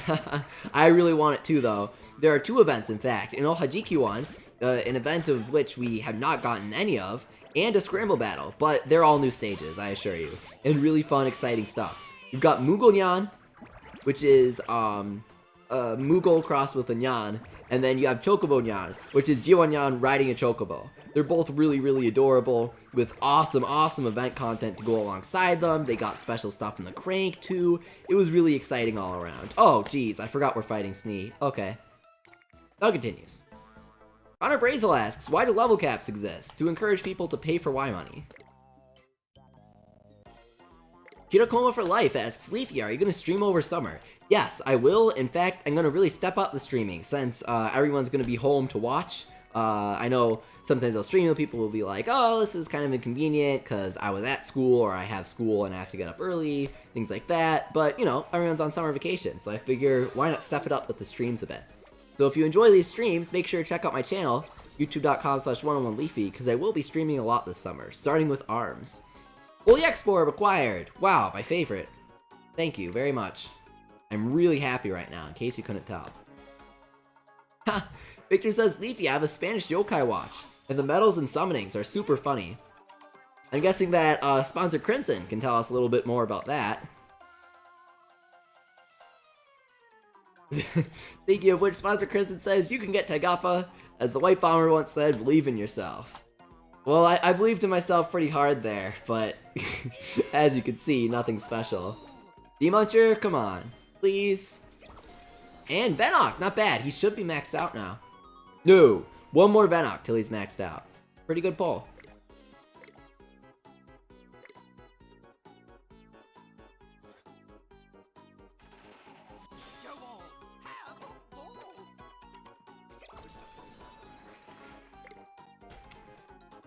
I really want it too, though. There are two events, in fact. An Ohajiki one, an event of which we have not gotten any of, and a Scramble battle, but they're all new stages, I assure you. And really fun, exciting stuff. You've got Mugonyan, which is Moogle crossed with a Nyan, and then you have Chocobo Nyan, which is Jiwanyan riding a Chocobo. They're both really, really adorable, with awesome, awesome event content to go alongside them. They got special stuff in the crank, too. It was really exciting all around. Oh, geez, I forgot we're fighting Snee. Okay. Now continues. Connor Brazel asks, why do level caps exist? To encourage people to pay for Y money. Kirokoma for Life asks, Leafy, are you going to stream over summer? Yes, I will. In fact, I'm going to really step up the streaming since everyone's going to be home to watch. I know sometimes I'll stream and people will be like, oh, this is kind of inconvenient because I was at school or I have school and I have to get up early, things like that. But, you know, everyone's on summer vacation, so I figure why not step it up with the streams a bit. So if you enjoy these streams, make sure to check out my channel, youtube.com/101leafy, because I will be streaming a lot this summer, starting with ARMS. Fully Export acquired! Wow, my favorite. Thank you very much. I'm really happy right now, in case you couldn't tell. Ha! Victor says, Leafy, I have a Spanish yokai watch, and the medals and summonings are super funny. I'm guessing that sponsor Crimson can tell us a little bit more about that. Speaking of which, sponsor Crimson says, you can get Tigappa. As the White Bomber once said, believe in yourself. Well, I believed in myself pretty hard there, but as you can see, nothing special. D-Muncher, come on, please. And Venok, not bad. He should be maxed out now. No, one more Venok till he's maxed out. Pretty good pull.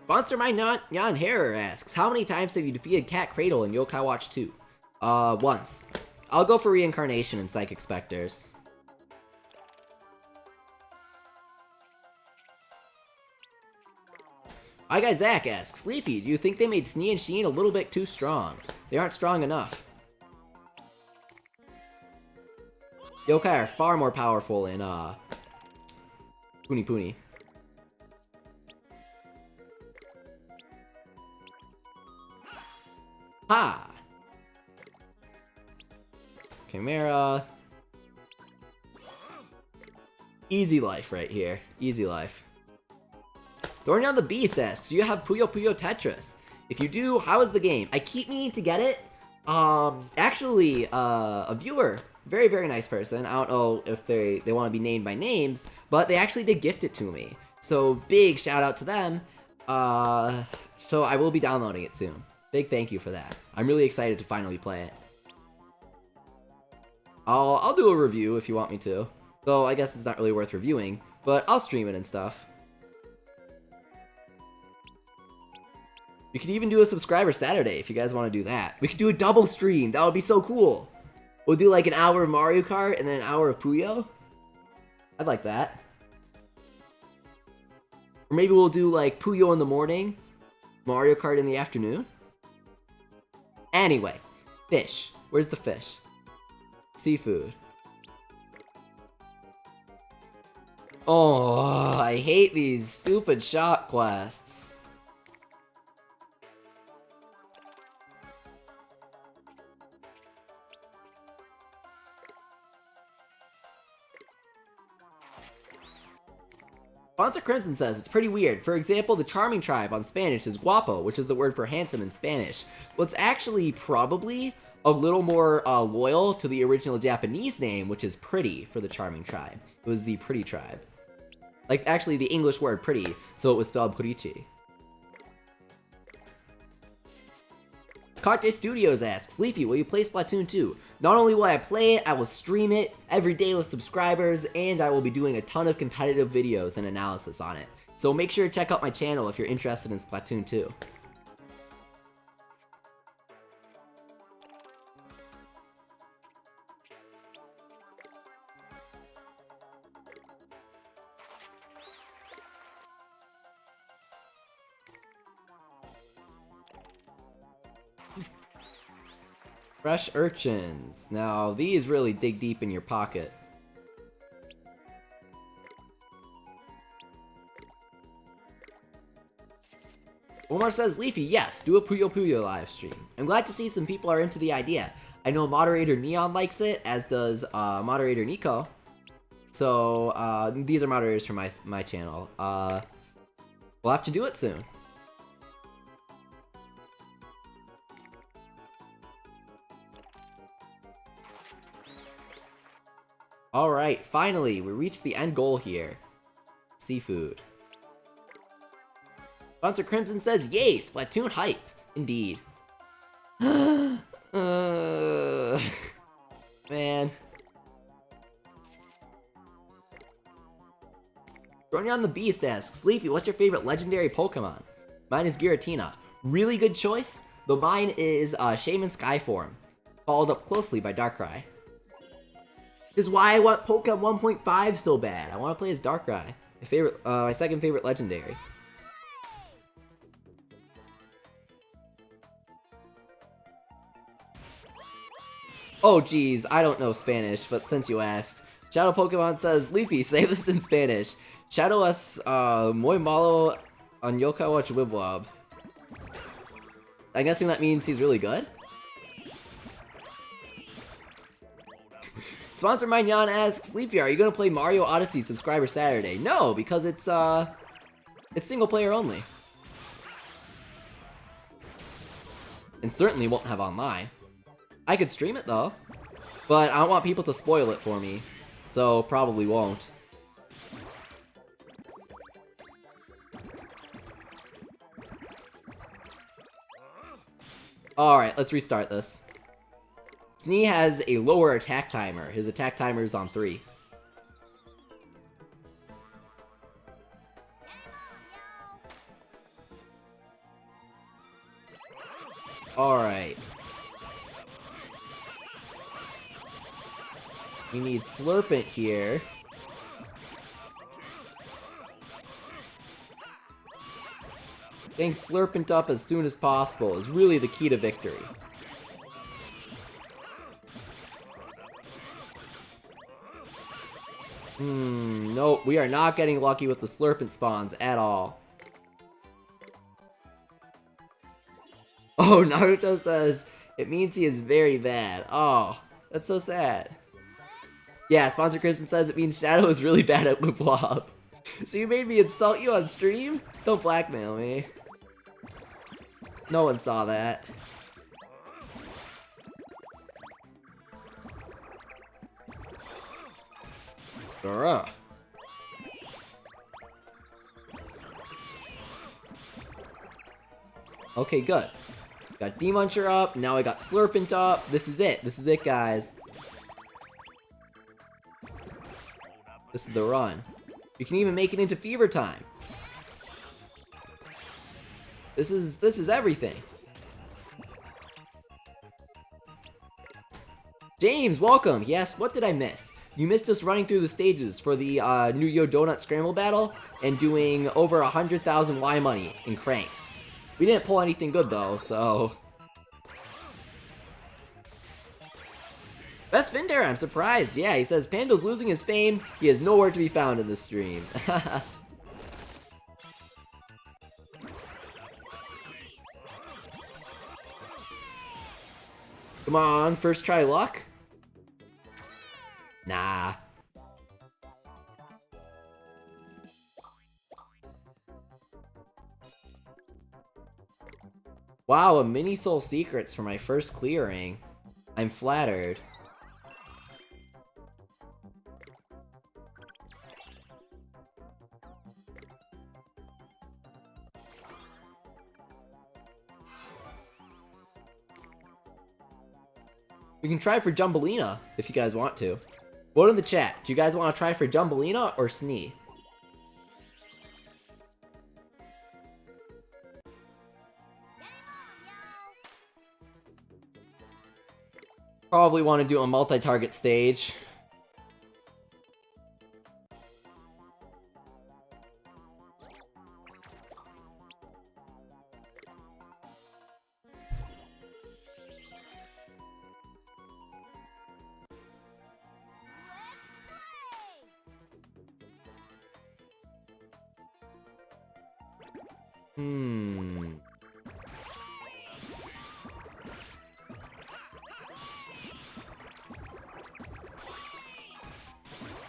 Sponsor My Nyan Hair asks, how many times have you defeated Cat Cradle in Yokai Watch 2? Once. I'll go for Reincarnation and Psychic Specters. My guy Zach asks, Leafy, do you think they made Snee and Sheen a little bit too strong? They aren't strong enough. Yokai are far more powerful in, Puni Puni. Ha! Chimera. Easy life right here. Easy life. Thornyon the Beast asks, do you have Puyo Puyo Tetris? If you do, how is the game? I keep meaning to get it, Actually, a viewer, very, very nice person. I don't know if they want to be named by names, but they actually did gift it to me. So big shout out to them. So I will be downloading it soon. Big thank you for that. I'm really excited to finally play it. I'll do a review if you want me to. Though I guess it's not really worth reviewing, but I'll stream it and stuff. We could even do a subscriber Saturday if you guys want to do that. We could do a double stream. That would be so cool. We'll do like an hour of Mario Kart and then an hour of Puyo. I'd like that. Or maybe we'll do like Puyo in the morning, Mario Kart in the afternoon. Anyway, fish. Where's the fish? Seafood. Oh, I hate these stupid shop quests. Sponsor Crimson says it's pretty weird. For example, the charming tribe on Spanish is guapo, which is the word for handsome in Spanish. Well, it's actually probably a little more loyal to the original Japanese name, which is pretty for the charming tribe. It was the pretty tribe. Like, actually, the English word pretty, so it was spelled Purichi. Karte Studios asks, Leafy, will you play Splatoon 2? Not only will I play it, I will stream it every day with subscribers, and I will be doing a ton of competitive videos and analysis on it. So make sure to check out my channel if you're interested in Splatoon 2. Fresh urchins. Now, these really dig deep in your pocket. Omar says, Leafy, yes, do a Puyo Puyo live stream. I'm glad to see some people are into the idea. I know moderator Neon likes it, as does moderator Nico. So, these are moderators for my channel. We'll have to do it soon. Alright, finally, we reached the end goal here. Seafood. Sponsor Crimson says, yay, Splatoon hype. Indeed. Man. Ronyon the Beast asks, Leafy, what's your favorite legendary Pokemon? Mine is Giratina. Really good choice, though mine is Shaman Skyform, followed up closely by Darkrai. This is why I want Pokemon 1.5 so bad. I want to play as Darkrai. My second favorite legendary. Oh geez, I don't know Spanish, but since you asked. Shadow Pokemon says, Leafy, say this in Spanish. Shadow es muy malo en Yokai Watch Wibble Wobble. I'm guessing that means he's really good? Sponsor Mignon asks, Leafy, are you gonna play Mario Odyssey Subscriber Saturday? No, because it's single player only. And certainly won't have online. I could stream it though, but I don't want people to spoil it for me, so probably won't. Alright, let's restart this. Snee has a lower attack timer. His attack timer is on 3. Alright. We need Slurpent here. Getting Slurpent up as soon as possible is really the key to victory. Nope, we are not getting lucky with the Slurpent spawns at all. Oh, Naruto says, it means he is very bad. Oh, that's so sad. Yeah, Sponsor Crimson says it means Shadow is really bad at Wibble Wobble. So you made me insult you on stream? Don't blackmail me. No one saw that. Alright. Okay, good. Got D-Muncher up, now I got Slurpent up. This is it. This is it, guys. This is the run. You can even make it into Fever Time. This is everything. James, welcome. Yes, what did I miss? You missed us running through the stages for the new Yo Donut Scramble battle and doing over 100,000 Y money in cranks. We didn't pull anything good though, so. Best Vindare, I'm surprised. Yeah, he says Pando's losing his fame. He is nowhere to be found in this stream. Come on, first try luck? Nah. Wow, a mini soul secrets for my first clearing. I'm flattered. We can try for Jumbleina, if you guys want to. Vote in the chat. Do you guys want to try for Jumbleina or Snee? Probably want to do a multi-target stage.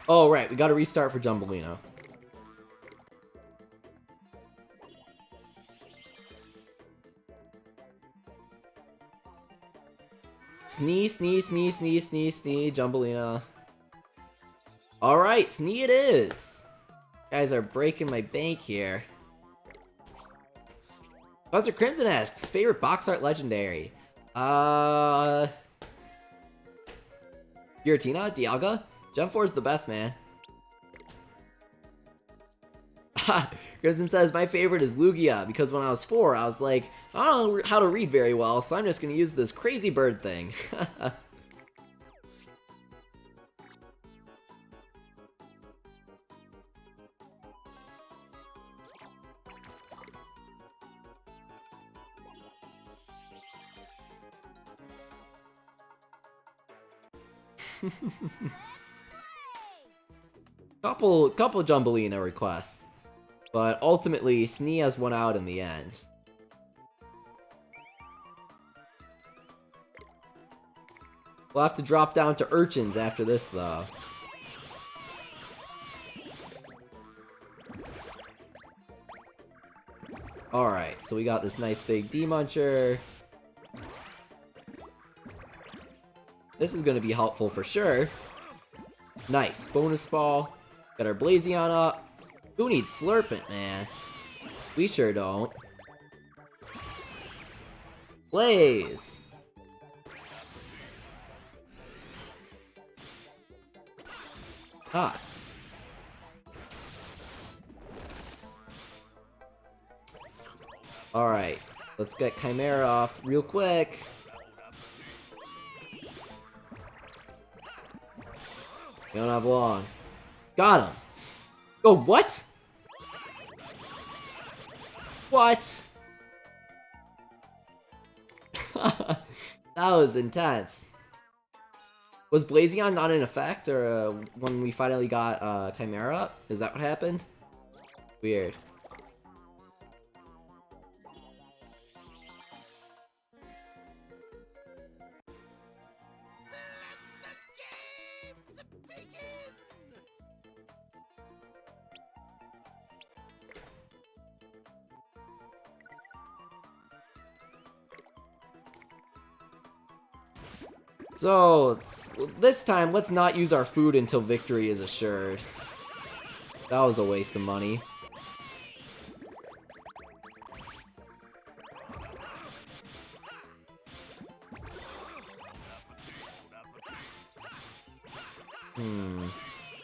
Oh, right, we gotta restart for Jumbleina. Snee, Snee, Snee, Snee, Snee, Snee, Jumbleina. Alright, Snee it is! You guys are breaking my bank here. Buzzer Crimson asks, favorite box art legendary? Giratina? Dialga? Gen 4 is the best, man. Crimson says, my favorite is Lugia, because when I was 4, I was like, I don't know how to read very well, so I'm just gonna use this crazy bird thing. Couple Jumbleina requests, but ultimately Snee has won out in the end. We'll have to drop down to Urchins after this though. Alright, so we got this nice big D-Muncher. This is gonna be helpful for sure. Nice, bonus ball. Got our Blazion up. Who needs Slurpent, man? We sure don't. Blaze! Ah. Alright, let's get Chimera up real quick. We don't have long. Got him! Oh, what? What? That was intense. Was Blazion not in effect, or when we finally got Chimera up? Is that what happened? Weird. So, this time, let's not use our food until victory is assured. That was a waste of money.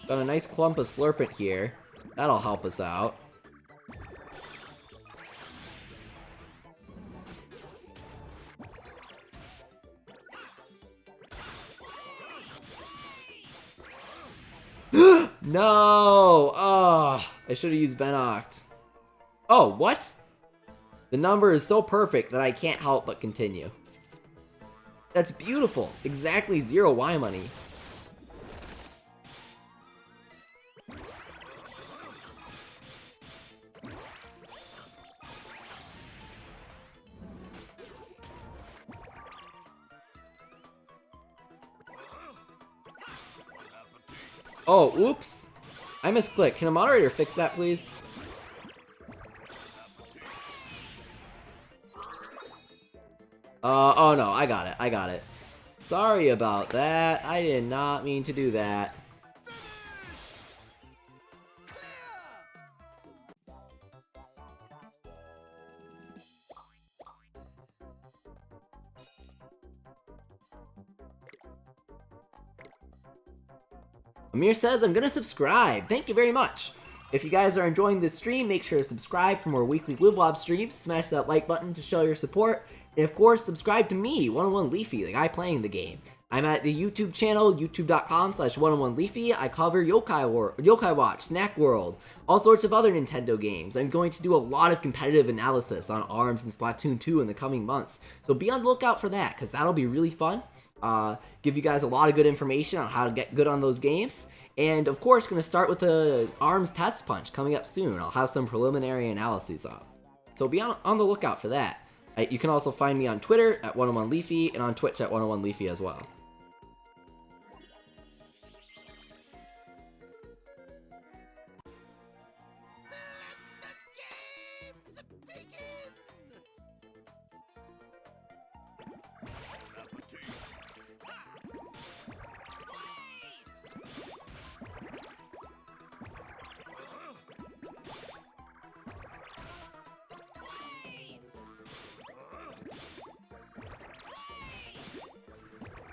Got a nice clump of Slurpent here. That'll help us out. No! Oh, I should have used Venoct. Oh, what? The number is so perfect that I can't help but continue. That's beautiful. Exactly 0 Y money. Oh, oops. I misclicked. Can a moderator fix that, please? Oh no, I got it. I got it. Sorry about that. I did not mean to do that. Amir says, I'm gonna subscribe. Thank you very much. If you guys are enjoying this stream, make sure to subscribe for more weekly Wibble Wobble streams. Smash that like button to show your support. And of course, subscribe to me, 101 Leafy, the guy playing the game. I'm at the YouTube channel, youtube.com/101 Leafy. I cover Yokai Watch, Snack World, all sorts of other Nintendo games. I'm going to do a lot of competitive analysis on ARMS and Splatoon 2 in the coming months. So be on the lookout for that, because that'll be really fun. Give you guys a lot of good information on how to get good on those games. And of course, going to start with the ARMS Test Punch coming up soon. I'll have some preliminary analyses up. So be on the lookout for that. You can also find me on Twitter at 101 Leafy and on Twitch at 101 Leafy as well.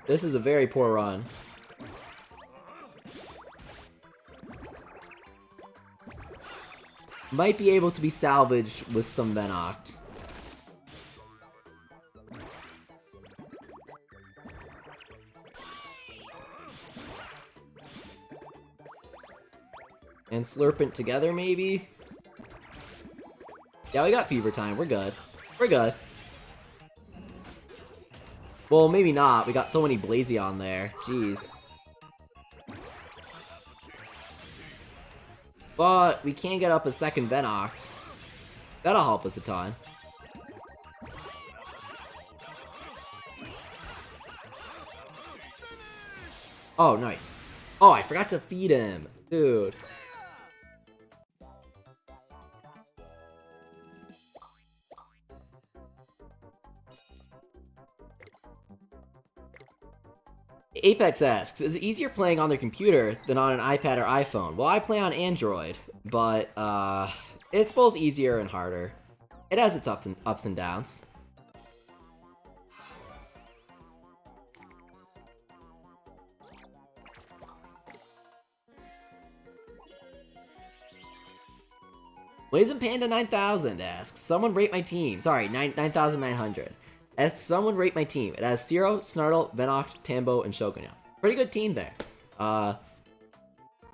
This is a very poor run. Might be able to be salvaged with some Venoct. And Slurpent together, maybe? Yeah, we got Fever Time. We're good. We're good. Well, maybe not. We got so many Blazion there. Jeez. But we can get up a second Venoct. That'll help us a ton. Oh, nice. Oh, I forgot to feed him. Dude. Apex asks, is it easier playing on their computer than on an iPad or iPhone? Well, I play on Android, but it's both easier and harder. It has its ups and downs. Blazin' Panda 9000 asks, someone rate my team. Sorry, 9,900. Asks, someone rate my team. It has Zero, Snartle, Venoct, Tambo, and Shogunyo. Pretty good team there.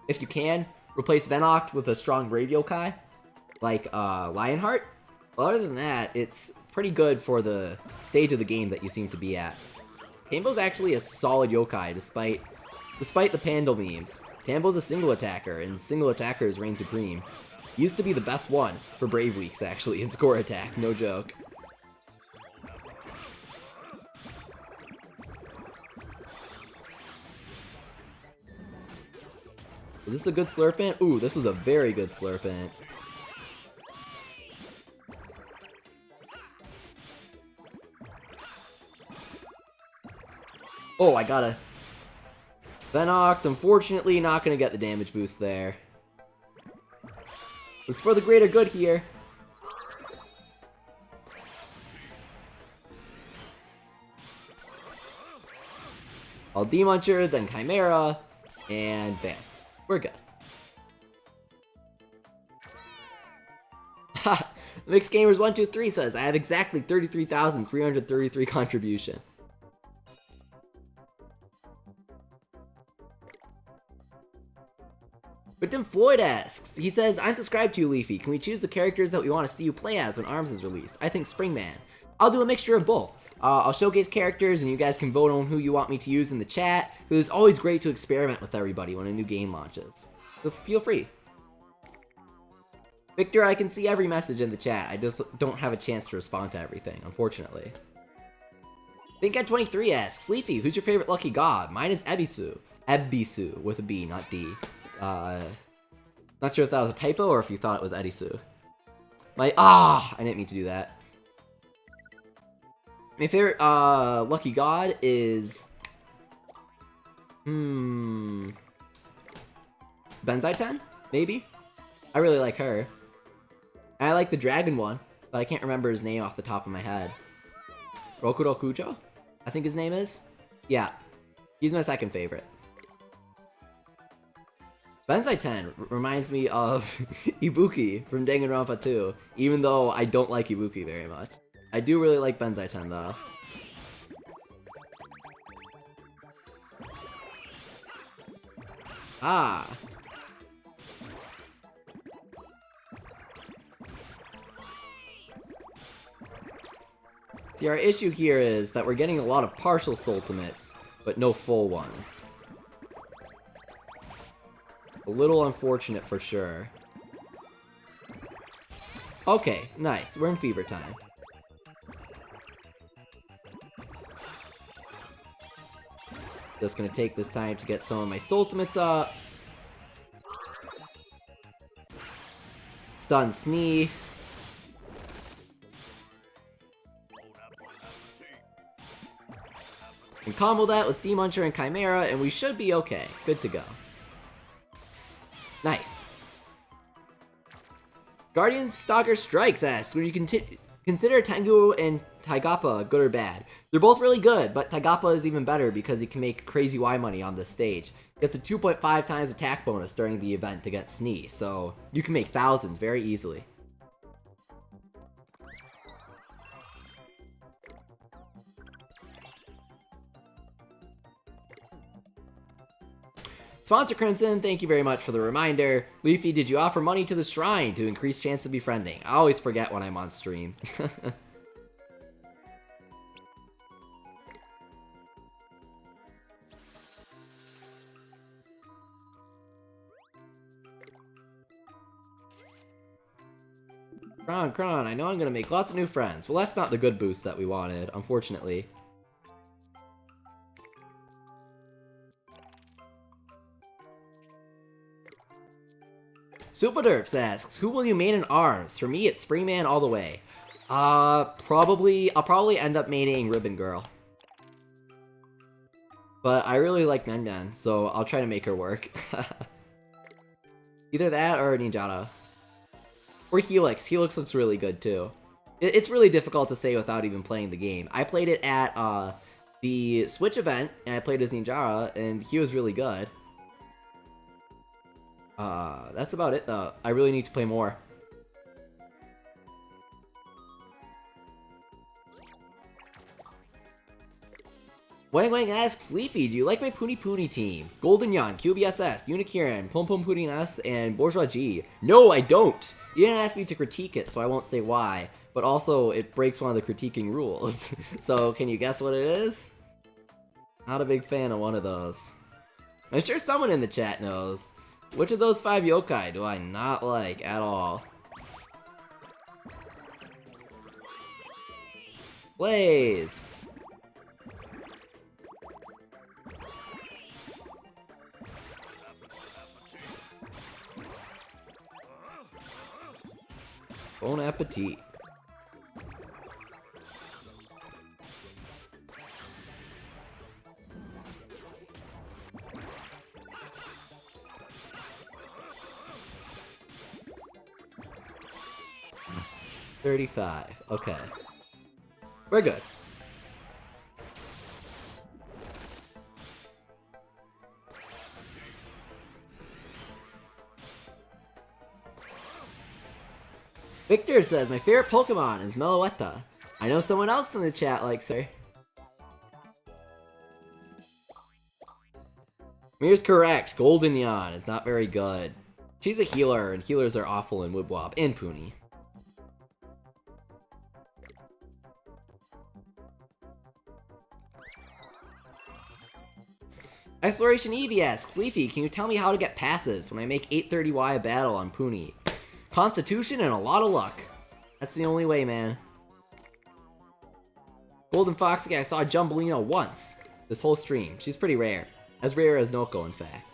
If you can, replace Venoct with a strong Brave Yokai, like Lionheart. Well, other than that, it's pretty good for the stage of the game that you seem to be at. Tambo's actually a solid Yokai, despite the Pandal memes. Tambo's a single attacker, and single attackers reign supreme. Used to be the best one for Brave Weeks, actually, in score attack, no joke. Is this a good Slurpent? Ooh, this was a very good Slurpent. Oh, I gotta... Venoct, unfortunately, not gonna get the damage boost there. It's for the greater good here. I'll Demuncher, then Chimera, and bam. We're good. Ha! Mixed Gamers 123 says, I have exactly 33,333 contribution. But Tim Floyd asks, he says, I'm subscribed to you, Leafy. Can we choose the characters that we want to see you play as when ARMS is released? I think Springman. I'll do a mixture of both. I'll showcase characters and you guys can vote on who you want me to use in the chat. It was always great to experiment with everybody when a new game launches. So feel free. Victor, I can see every message in the chat. I just don't have a chance to respond to everything, unfortunately. ThinkAt23 asks, Leafy, who's your favorite lucky god? Mine is Ebisu. Ebisu, with a B, not D. Not sure if that was a typo or if you thought it was Edisu. I didn't mean to do that. My favorite, lucky god is... Benzaiten? Maybe? I really like her. And I like the dragon one, but I can't remember his name off the top of my head. Rokuro Kujo? I think his name is? Yeah. He's my second favorite. Benzaiten reminds me of Ibuki from Danganronpa 2, even though I don't like Ibuki very much. I do really like Benzaiten though. Ah. See, our issue here is that we're getting a lot of partial ultimates, but no full ones. A little unfortunate for sure. Okay, nice. We're in fever time. Just gonna take this time to get some of my ultimates up. Stun Snee. And combo that with Demuncher and Chimera, and we should be okay. Good to go. Nice. Guardian Stalker Strikes asks, would you consider Tengu and Tigappa good or bad? They're both really good, but Tigappa is even better because he can make crazy Y money on this stage. Gets a 2.5 times attack bonus during the event against Snee, so you can make thousands very easily. Sponsor Crimson, thank you very much for the reminder. Leafy, did you offer money to the shrine to increase chance of befriending? I always forget when I'm on stream. Kron, I know I'm gonna make lots of new friends. Well, that's not the good boost that we wanted, unfortunately. Superderps asks, who will you main in ARMS? For me, it's Springman all the way. I'll probably end up maining Ribbon Girl. But I really like Nendan, so I'll try to make her work. Either that or Ninjara. Or Helix. Helix looks really good too. It's really difficult to say without even playing the game. I played it at the Switch event, and I played as Ninjara, and he was really good. That's about it though. I really need to play more. Wang Wang asks, Leafy, do you like my Puni Puni team? Golden Yan, QBSS, Unikiran, Pom Pom Pudding S, and Bourgeois G. No, I don't! You didn't ask me to critique it, so I won't say why. But also, it breaks one of the critiquing rules. So, can you guess what it is? Not a big fan of one of those. I'm sure someone in the chat knows. Which of those 5 yokai do I not like at all? Blaze! Bon appetit. 35. Okay. We're good. Victor says, my favorite Pokemon is Meloetta. I know someone else in the chat likes her. Mir's correct. Golden Yan is not very good. She's a healer, and healers are awful in Wibble Wobble and Puni. Exploration Eevee asks, Leafy, can you tell me how to get passes when I make 830Y a battle on Puni? Constitution and a lot of luck. That's the only way, man. Golden Foxy, I saw Jumbelino once this whole stream. She's pretty rare. As rare as Noko, in fact.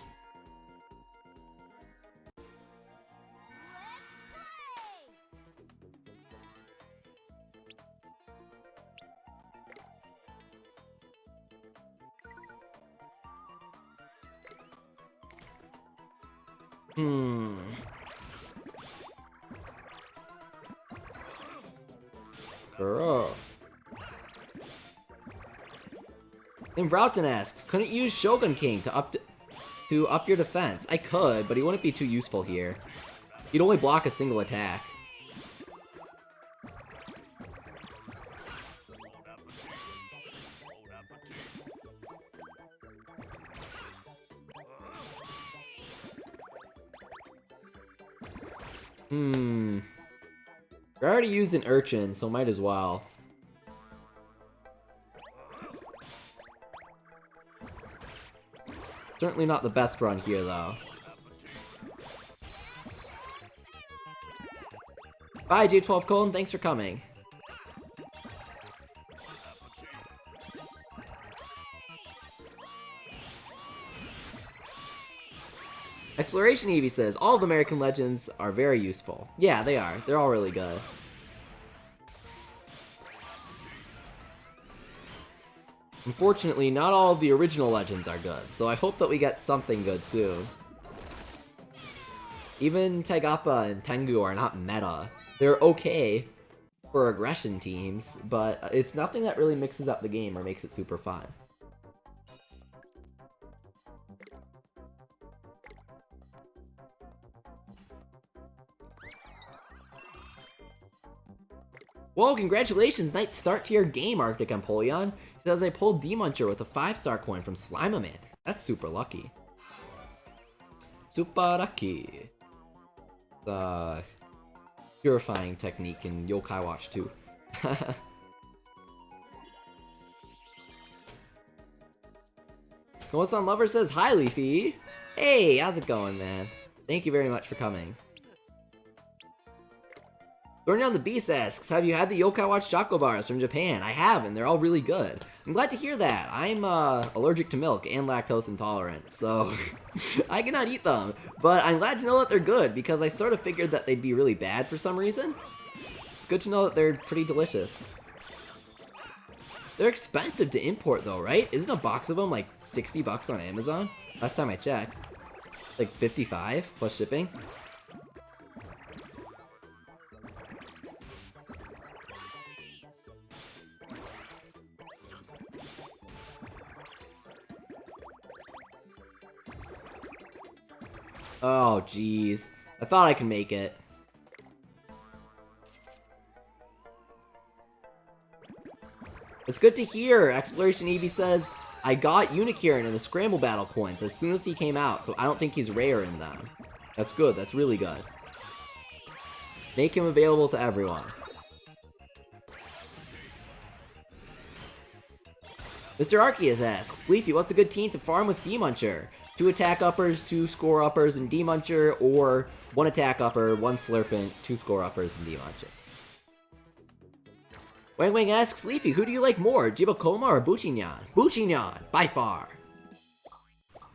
Girl. And Broughton asks, couldn't use Shogun King to up your defense? I could, but he wouldn't be too useful here. He'd only block a single attack. I already used an Urchin, so might as well. Certainly not the best run here, though. Bye, J12 Colon. Thanks for coming. Exploration Eevee says, all of American Legends are very useful. Yeah, they are. They're all really good. Unfortunately, not all of the original Legends are good, so I hope that we get something good soon. Even Tigappa and Tengu are not meta. They're okay for aggression teams, but it's nothing that really mixes up the game or makes it super fun. Whoa, congratulations, nice start to your game, Arctic Empoleon. He says I pulled D-Muncher with a 5-star coin from Slimaman. That's super lucky. Super lucky. Purifying technique in Yokai Watch 2. Noah-san Lover says, hi, Leafy. Hey, how's it going, man? Thank you very much for coming. Burning on the Beast asks, have you had the Yokai Watch Choco Bars from Japan? I have, and they're all really good. I'm glad to hear that. I'm allergic to milk and lactose intolerant, so I cannot eat them. But I'm glad to know that they're good, because I sort of figured that they'd be really bad for some reason. It's good to know that they're pretty delicious. They're expensive to import though, right? Isn't a box of them like 60 bucks on Amazon? Last time I checked. Like 55 plus shipping. Oh, jeez. I thought I could make it. It's good to hear. Exploration Eevee says, I got Unicorn in the Scramble Battle coins as soon as he came out, so I don't think he's rare in them. That's good. That's really good. Make him available to everyone. Mr. Arceus asks, Leafy, what's a good team to farm with D-Muncher? 2 attack uppers, 2 score uppers, and D-Muncher, or 1 attack upper, 1 Slurpent, 2 score uppers, and D-Muncher. Wang Wang asks, Leafy, who do you like more, Jibokoma or Buchinyan? Buchinyan, by far.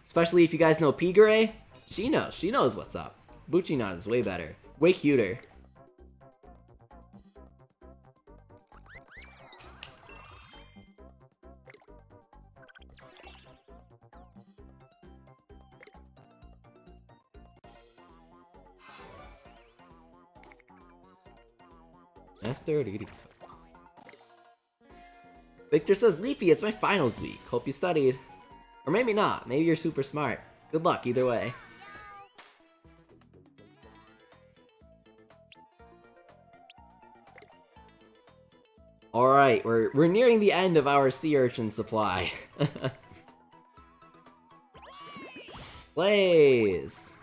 Especially if you guys know Pigure. She knows what's up. Buchinyan is way better, way cuter. Master. Victor says, Leafy, it's my finals week. Hope you studied. Or maybe not. Maybe you're super smart. Good luck either way. Alright, we're nearing the end of our sea urchin supply. Blaze!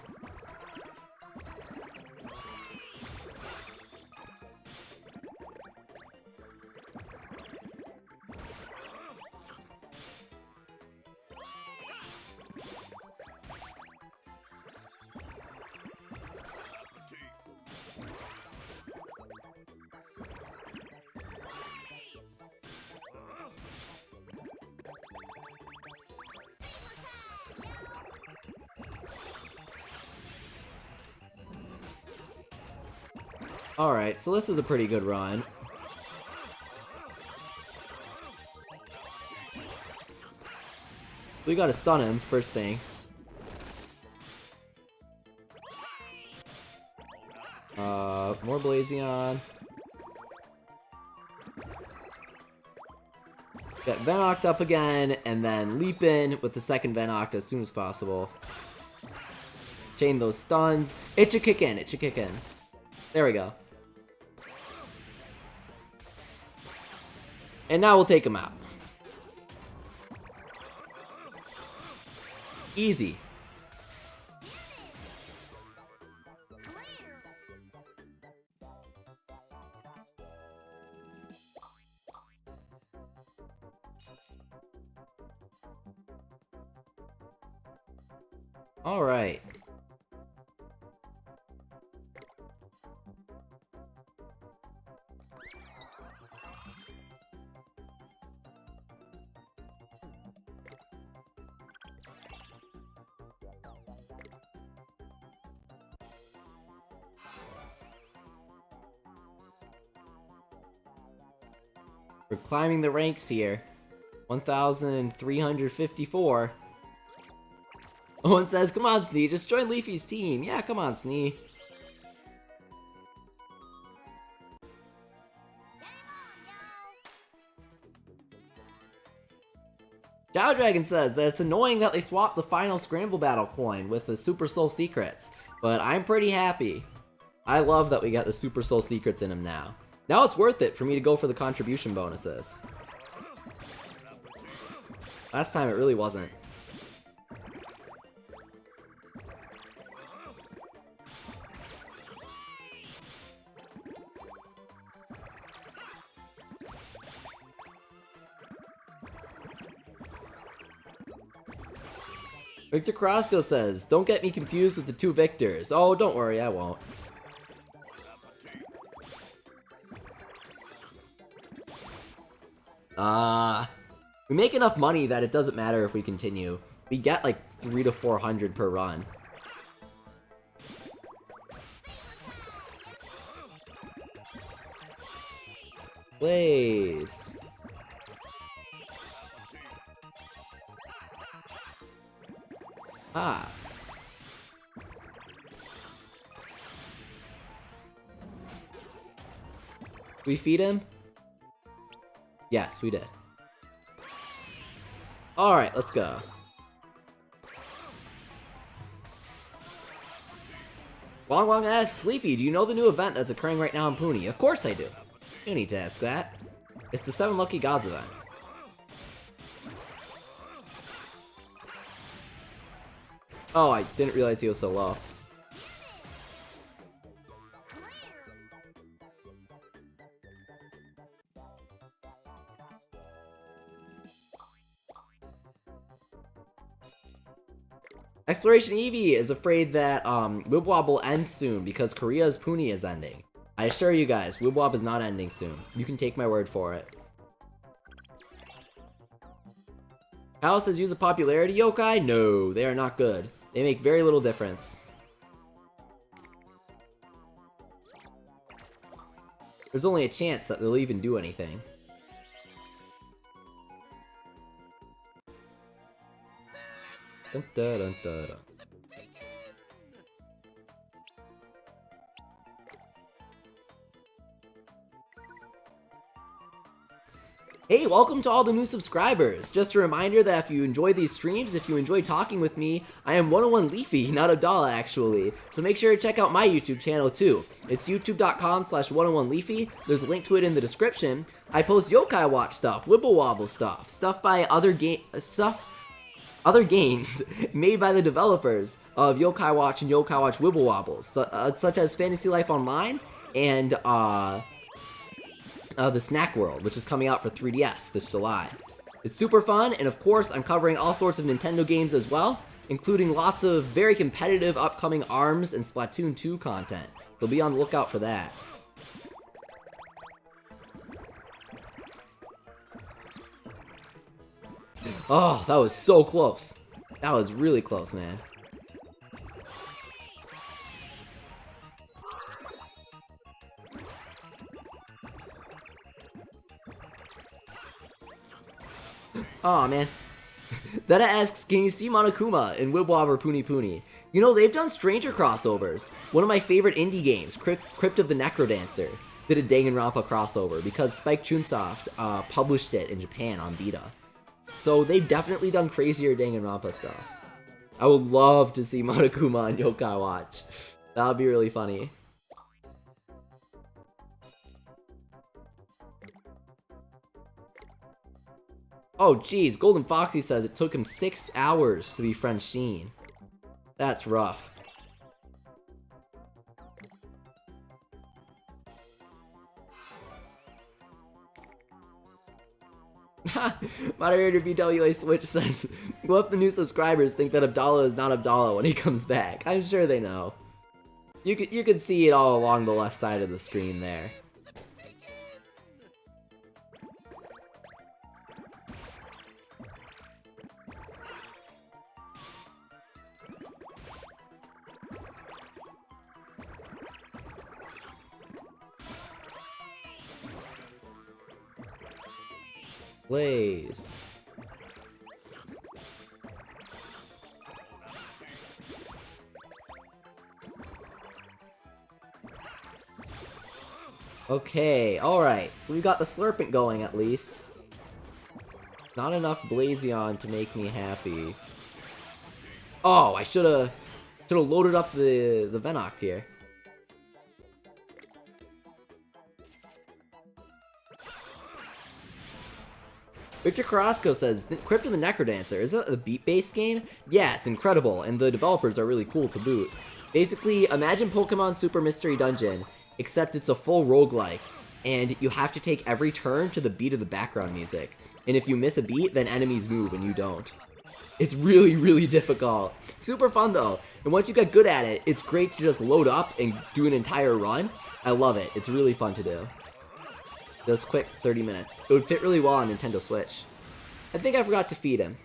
Alright, so this is a pretty good run. We gotta stun him, first thing. More Blazion. Get Venoct up again, and then leap in with the second Venoct as soon as possible. Chain those stuns. It should kick in, it should kick in. There we go. And now we'll take him out. Easy. All right. We're climbing the ranks here. 1,354. Owen says, come on, Snee, just join Leafy's team. Yeah, come on, Snee. Jow Dragon says that it's annoying that they swapped the final Scramble Battle coin with the Super Soul Secrets, but I'm pretty happy. I love that we got the Super Soul Secrets in him now. Now it's worth it for me to go for the contribution bonuses. Last time it really wasn't. Victor Crosco says, don't get me confused with the two Victors. Oh, don't worry, I won't. We make enough money that it doesn't matter if we continue. We get like 300 to 400 per run. Blaze. Ah. We feed him? Yes, we did. Alright, let's go. Wong Wong asks, Leafy, do you know the new event that's occurring right now in Puni? Of course I do. You need to ask that. It's the 7 Lucky Gods event. Oh, I didn't realize he was so low. Exploration Eevee is afraid that Wibble Wobble ends soon because Korea's Puni is ending. I assure you guys, Wibble Wobble is not ending soon. You can take my word for it. Hal says use a popularity yokai? No, they are not good. They make very little difference. There's only a chance that they'll even do anything. Dun, dun, dun, dun, dun. Hey, welcome to all the new subscribers. Just a reminder that if you enjoy these streams, if you enjoy talking with me, I am 101 Leafy, not Abdallah actually. So make sure to check out my YouTube channel too. It's youtube.com/101 Leafy. There's a link to it in the description. I post Yokai Watch stuff, Wibble Wobble stuff by other games made by the developers of Yokai Watch and Yokai Watch Wibble Wobbles, such as Fantasy Life Online and the Snack World, which is coming out for 3DS this July. It's super fun, and of course, I'm covering all sorts of Nintendo games as well, including lots of very competitive upcoming ARMS and Splatoon 2 content. So be on the lookout for that. Oh, that was so close. That was really close, man. Aw, man. Zeta asks, can you see Monokuma in Wibble Wobble or Puni Puni? You know, they've done Stranger crossovers. One of my favorite indie games, Crypt of the Necrodancer, did a Danganronpa crossover because Spike Chunsoft published it in Japan on Vita. So they've definitely done crazier Danganronpa stuff. I would love to see Monokuma on Yokai Watch. That would be really funny. Oh geez, Golden Foxy says it took him 6 hours to befriend Sheen. That's rough. Moderator BWA Switch says, what if the new subscribers think that Abdallah is not Abdallah when he comes back? I'm sure they know. You could see it all along the left side of the screen there. Blaze. Okay, alright. So we got the Slurpant going at least. Not enough Blazion to make me happy. Oh, I should've loaded up the Venoc here. Victor Carrasco says, Crypt of the Necrodancer, is that a beat-based game? Yeah, it's incredible, and the developers are really cool to boot. Basically, imagine Pokemon Super Mystery Dungeon, except it's a full roguelike, and you have to take every turn to the beat of the background music. And if you miss a beat, then enemies move and you don't. It's really, really difficult. Super fun though, and once you get good at it, it's great to just load up and do an entire run. I love it, it's really fun to do. Just quick 30 minutes. It would fit really well on Nintendo Switch. I think I forgot to feed him.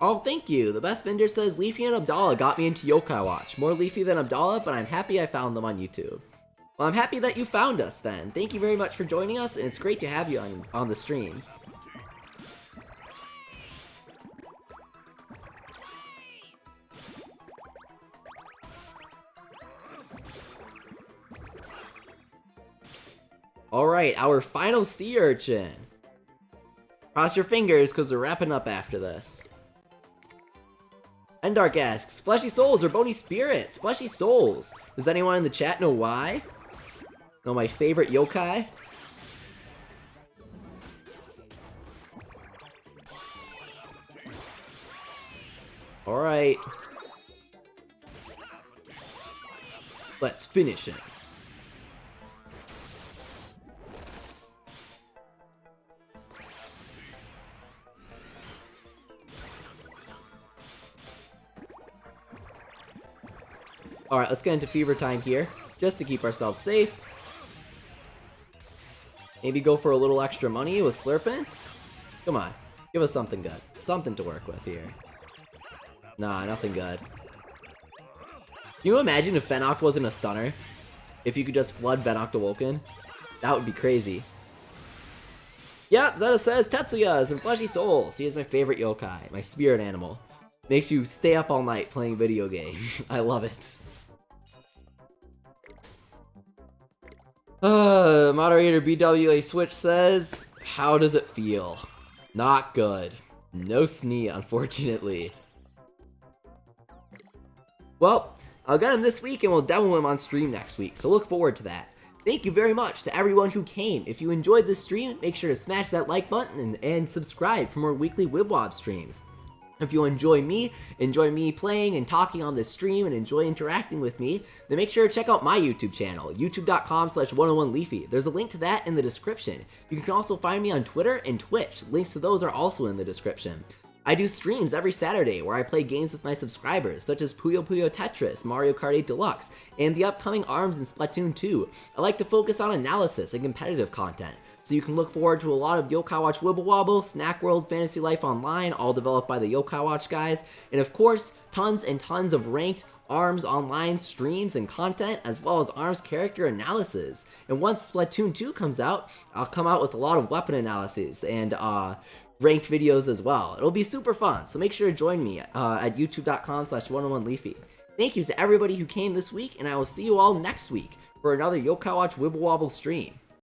Oh, thank you. The best vendor says Leafy and Abdallah got me into Yokai Watch. More Leafy than Abdallah, but I'm happy I found them on YouTube. Well, I'm happy that you found us then. Thank you very much for joining us, and it's great to have you on the streams. Alright, our final sea urchin. Cross your fingers, because we're wrapping up after this. Endark asks, Fleshy Souls or Bony Spirits? Fleshy Souls. Does anyone in the chat know why? Know my favorite yokai? Alright. Let's finish it. Alright, let's get into fever time here, just to keep ourselves safe. Maybe go for a little extra money with Slurpent? Come on, give us something good. Something to work with here. Nah, nothing good. Can you imagine if Venoct wasn't a stunner? If you could just flood Venoct Awoken? That would be crazy. Yep, Zeta says Tetsuya is in Fleshy Souls. He is my favorite yokai, my spirit animal. Makes you stay up all night playing video games. I love it. Moderator BWA Switch says, how does it feel? Not good. No Snee, unfortunately. Well, I'll get him this week and we'll demo him on stream next week, so look forward to that. Thank you very much to everyone who came. If you enjoyed this stream, make sure to smash that like button and subscribe for more weekly Wibwob streams. If you enjoy me playing and talking on this stream and enjoy interacting with me, then make sure to check out my YouTube channel, youtube.com/101leafy. There's a link to that in the description. You can also find me on Twitter and Twitch. Links to those are also in the description. I do streams every Saturday where I play games with my subscribers, such as Puyo Puyo Tetris, Mario Kart 8 Deluxe, and the upcoming ARMS and Splatoon 2. I like to focus on analysis and competitive content, so you can look forward to a lot of Yokai Watch Wibble Wobble, Snack World, Fantasy Life Online, all developed by the Yokai Watch guys, and of course, tons and tons of ranked ARMS online streams and content, as well as ARMS character analysis. And once Splatoon 2 comes out, I'll come out with a lot of weapon analyses and ranked videos as well. It'll be super fun, so make sure to join me at youtube.com/101leafy. Thank you to everybody who came this week, and I will see you all next week for another Yokai Watch Wibble Wobble stream.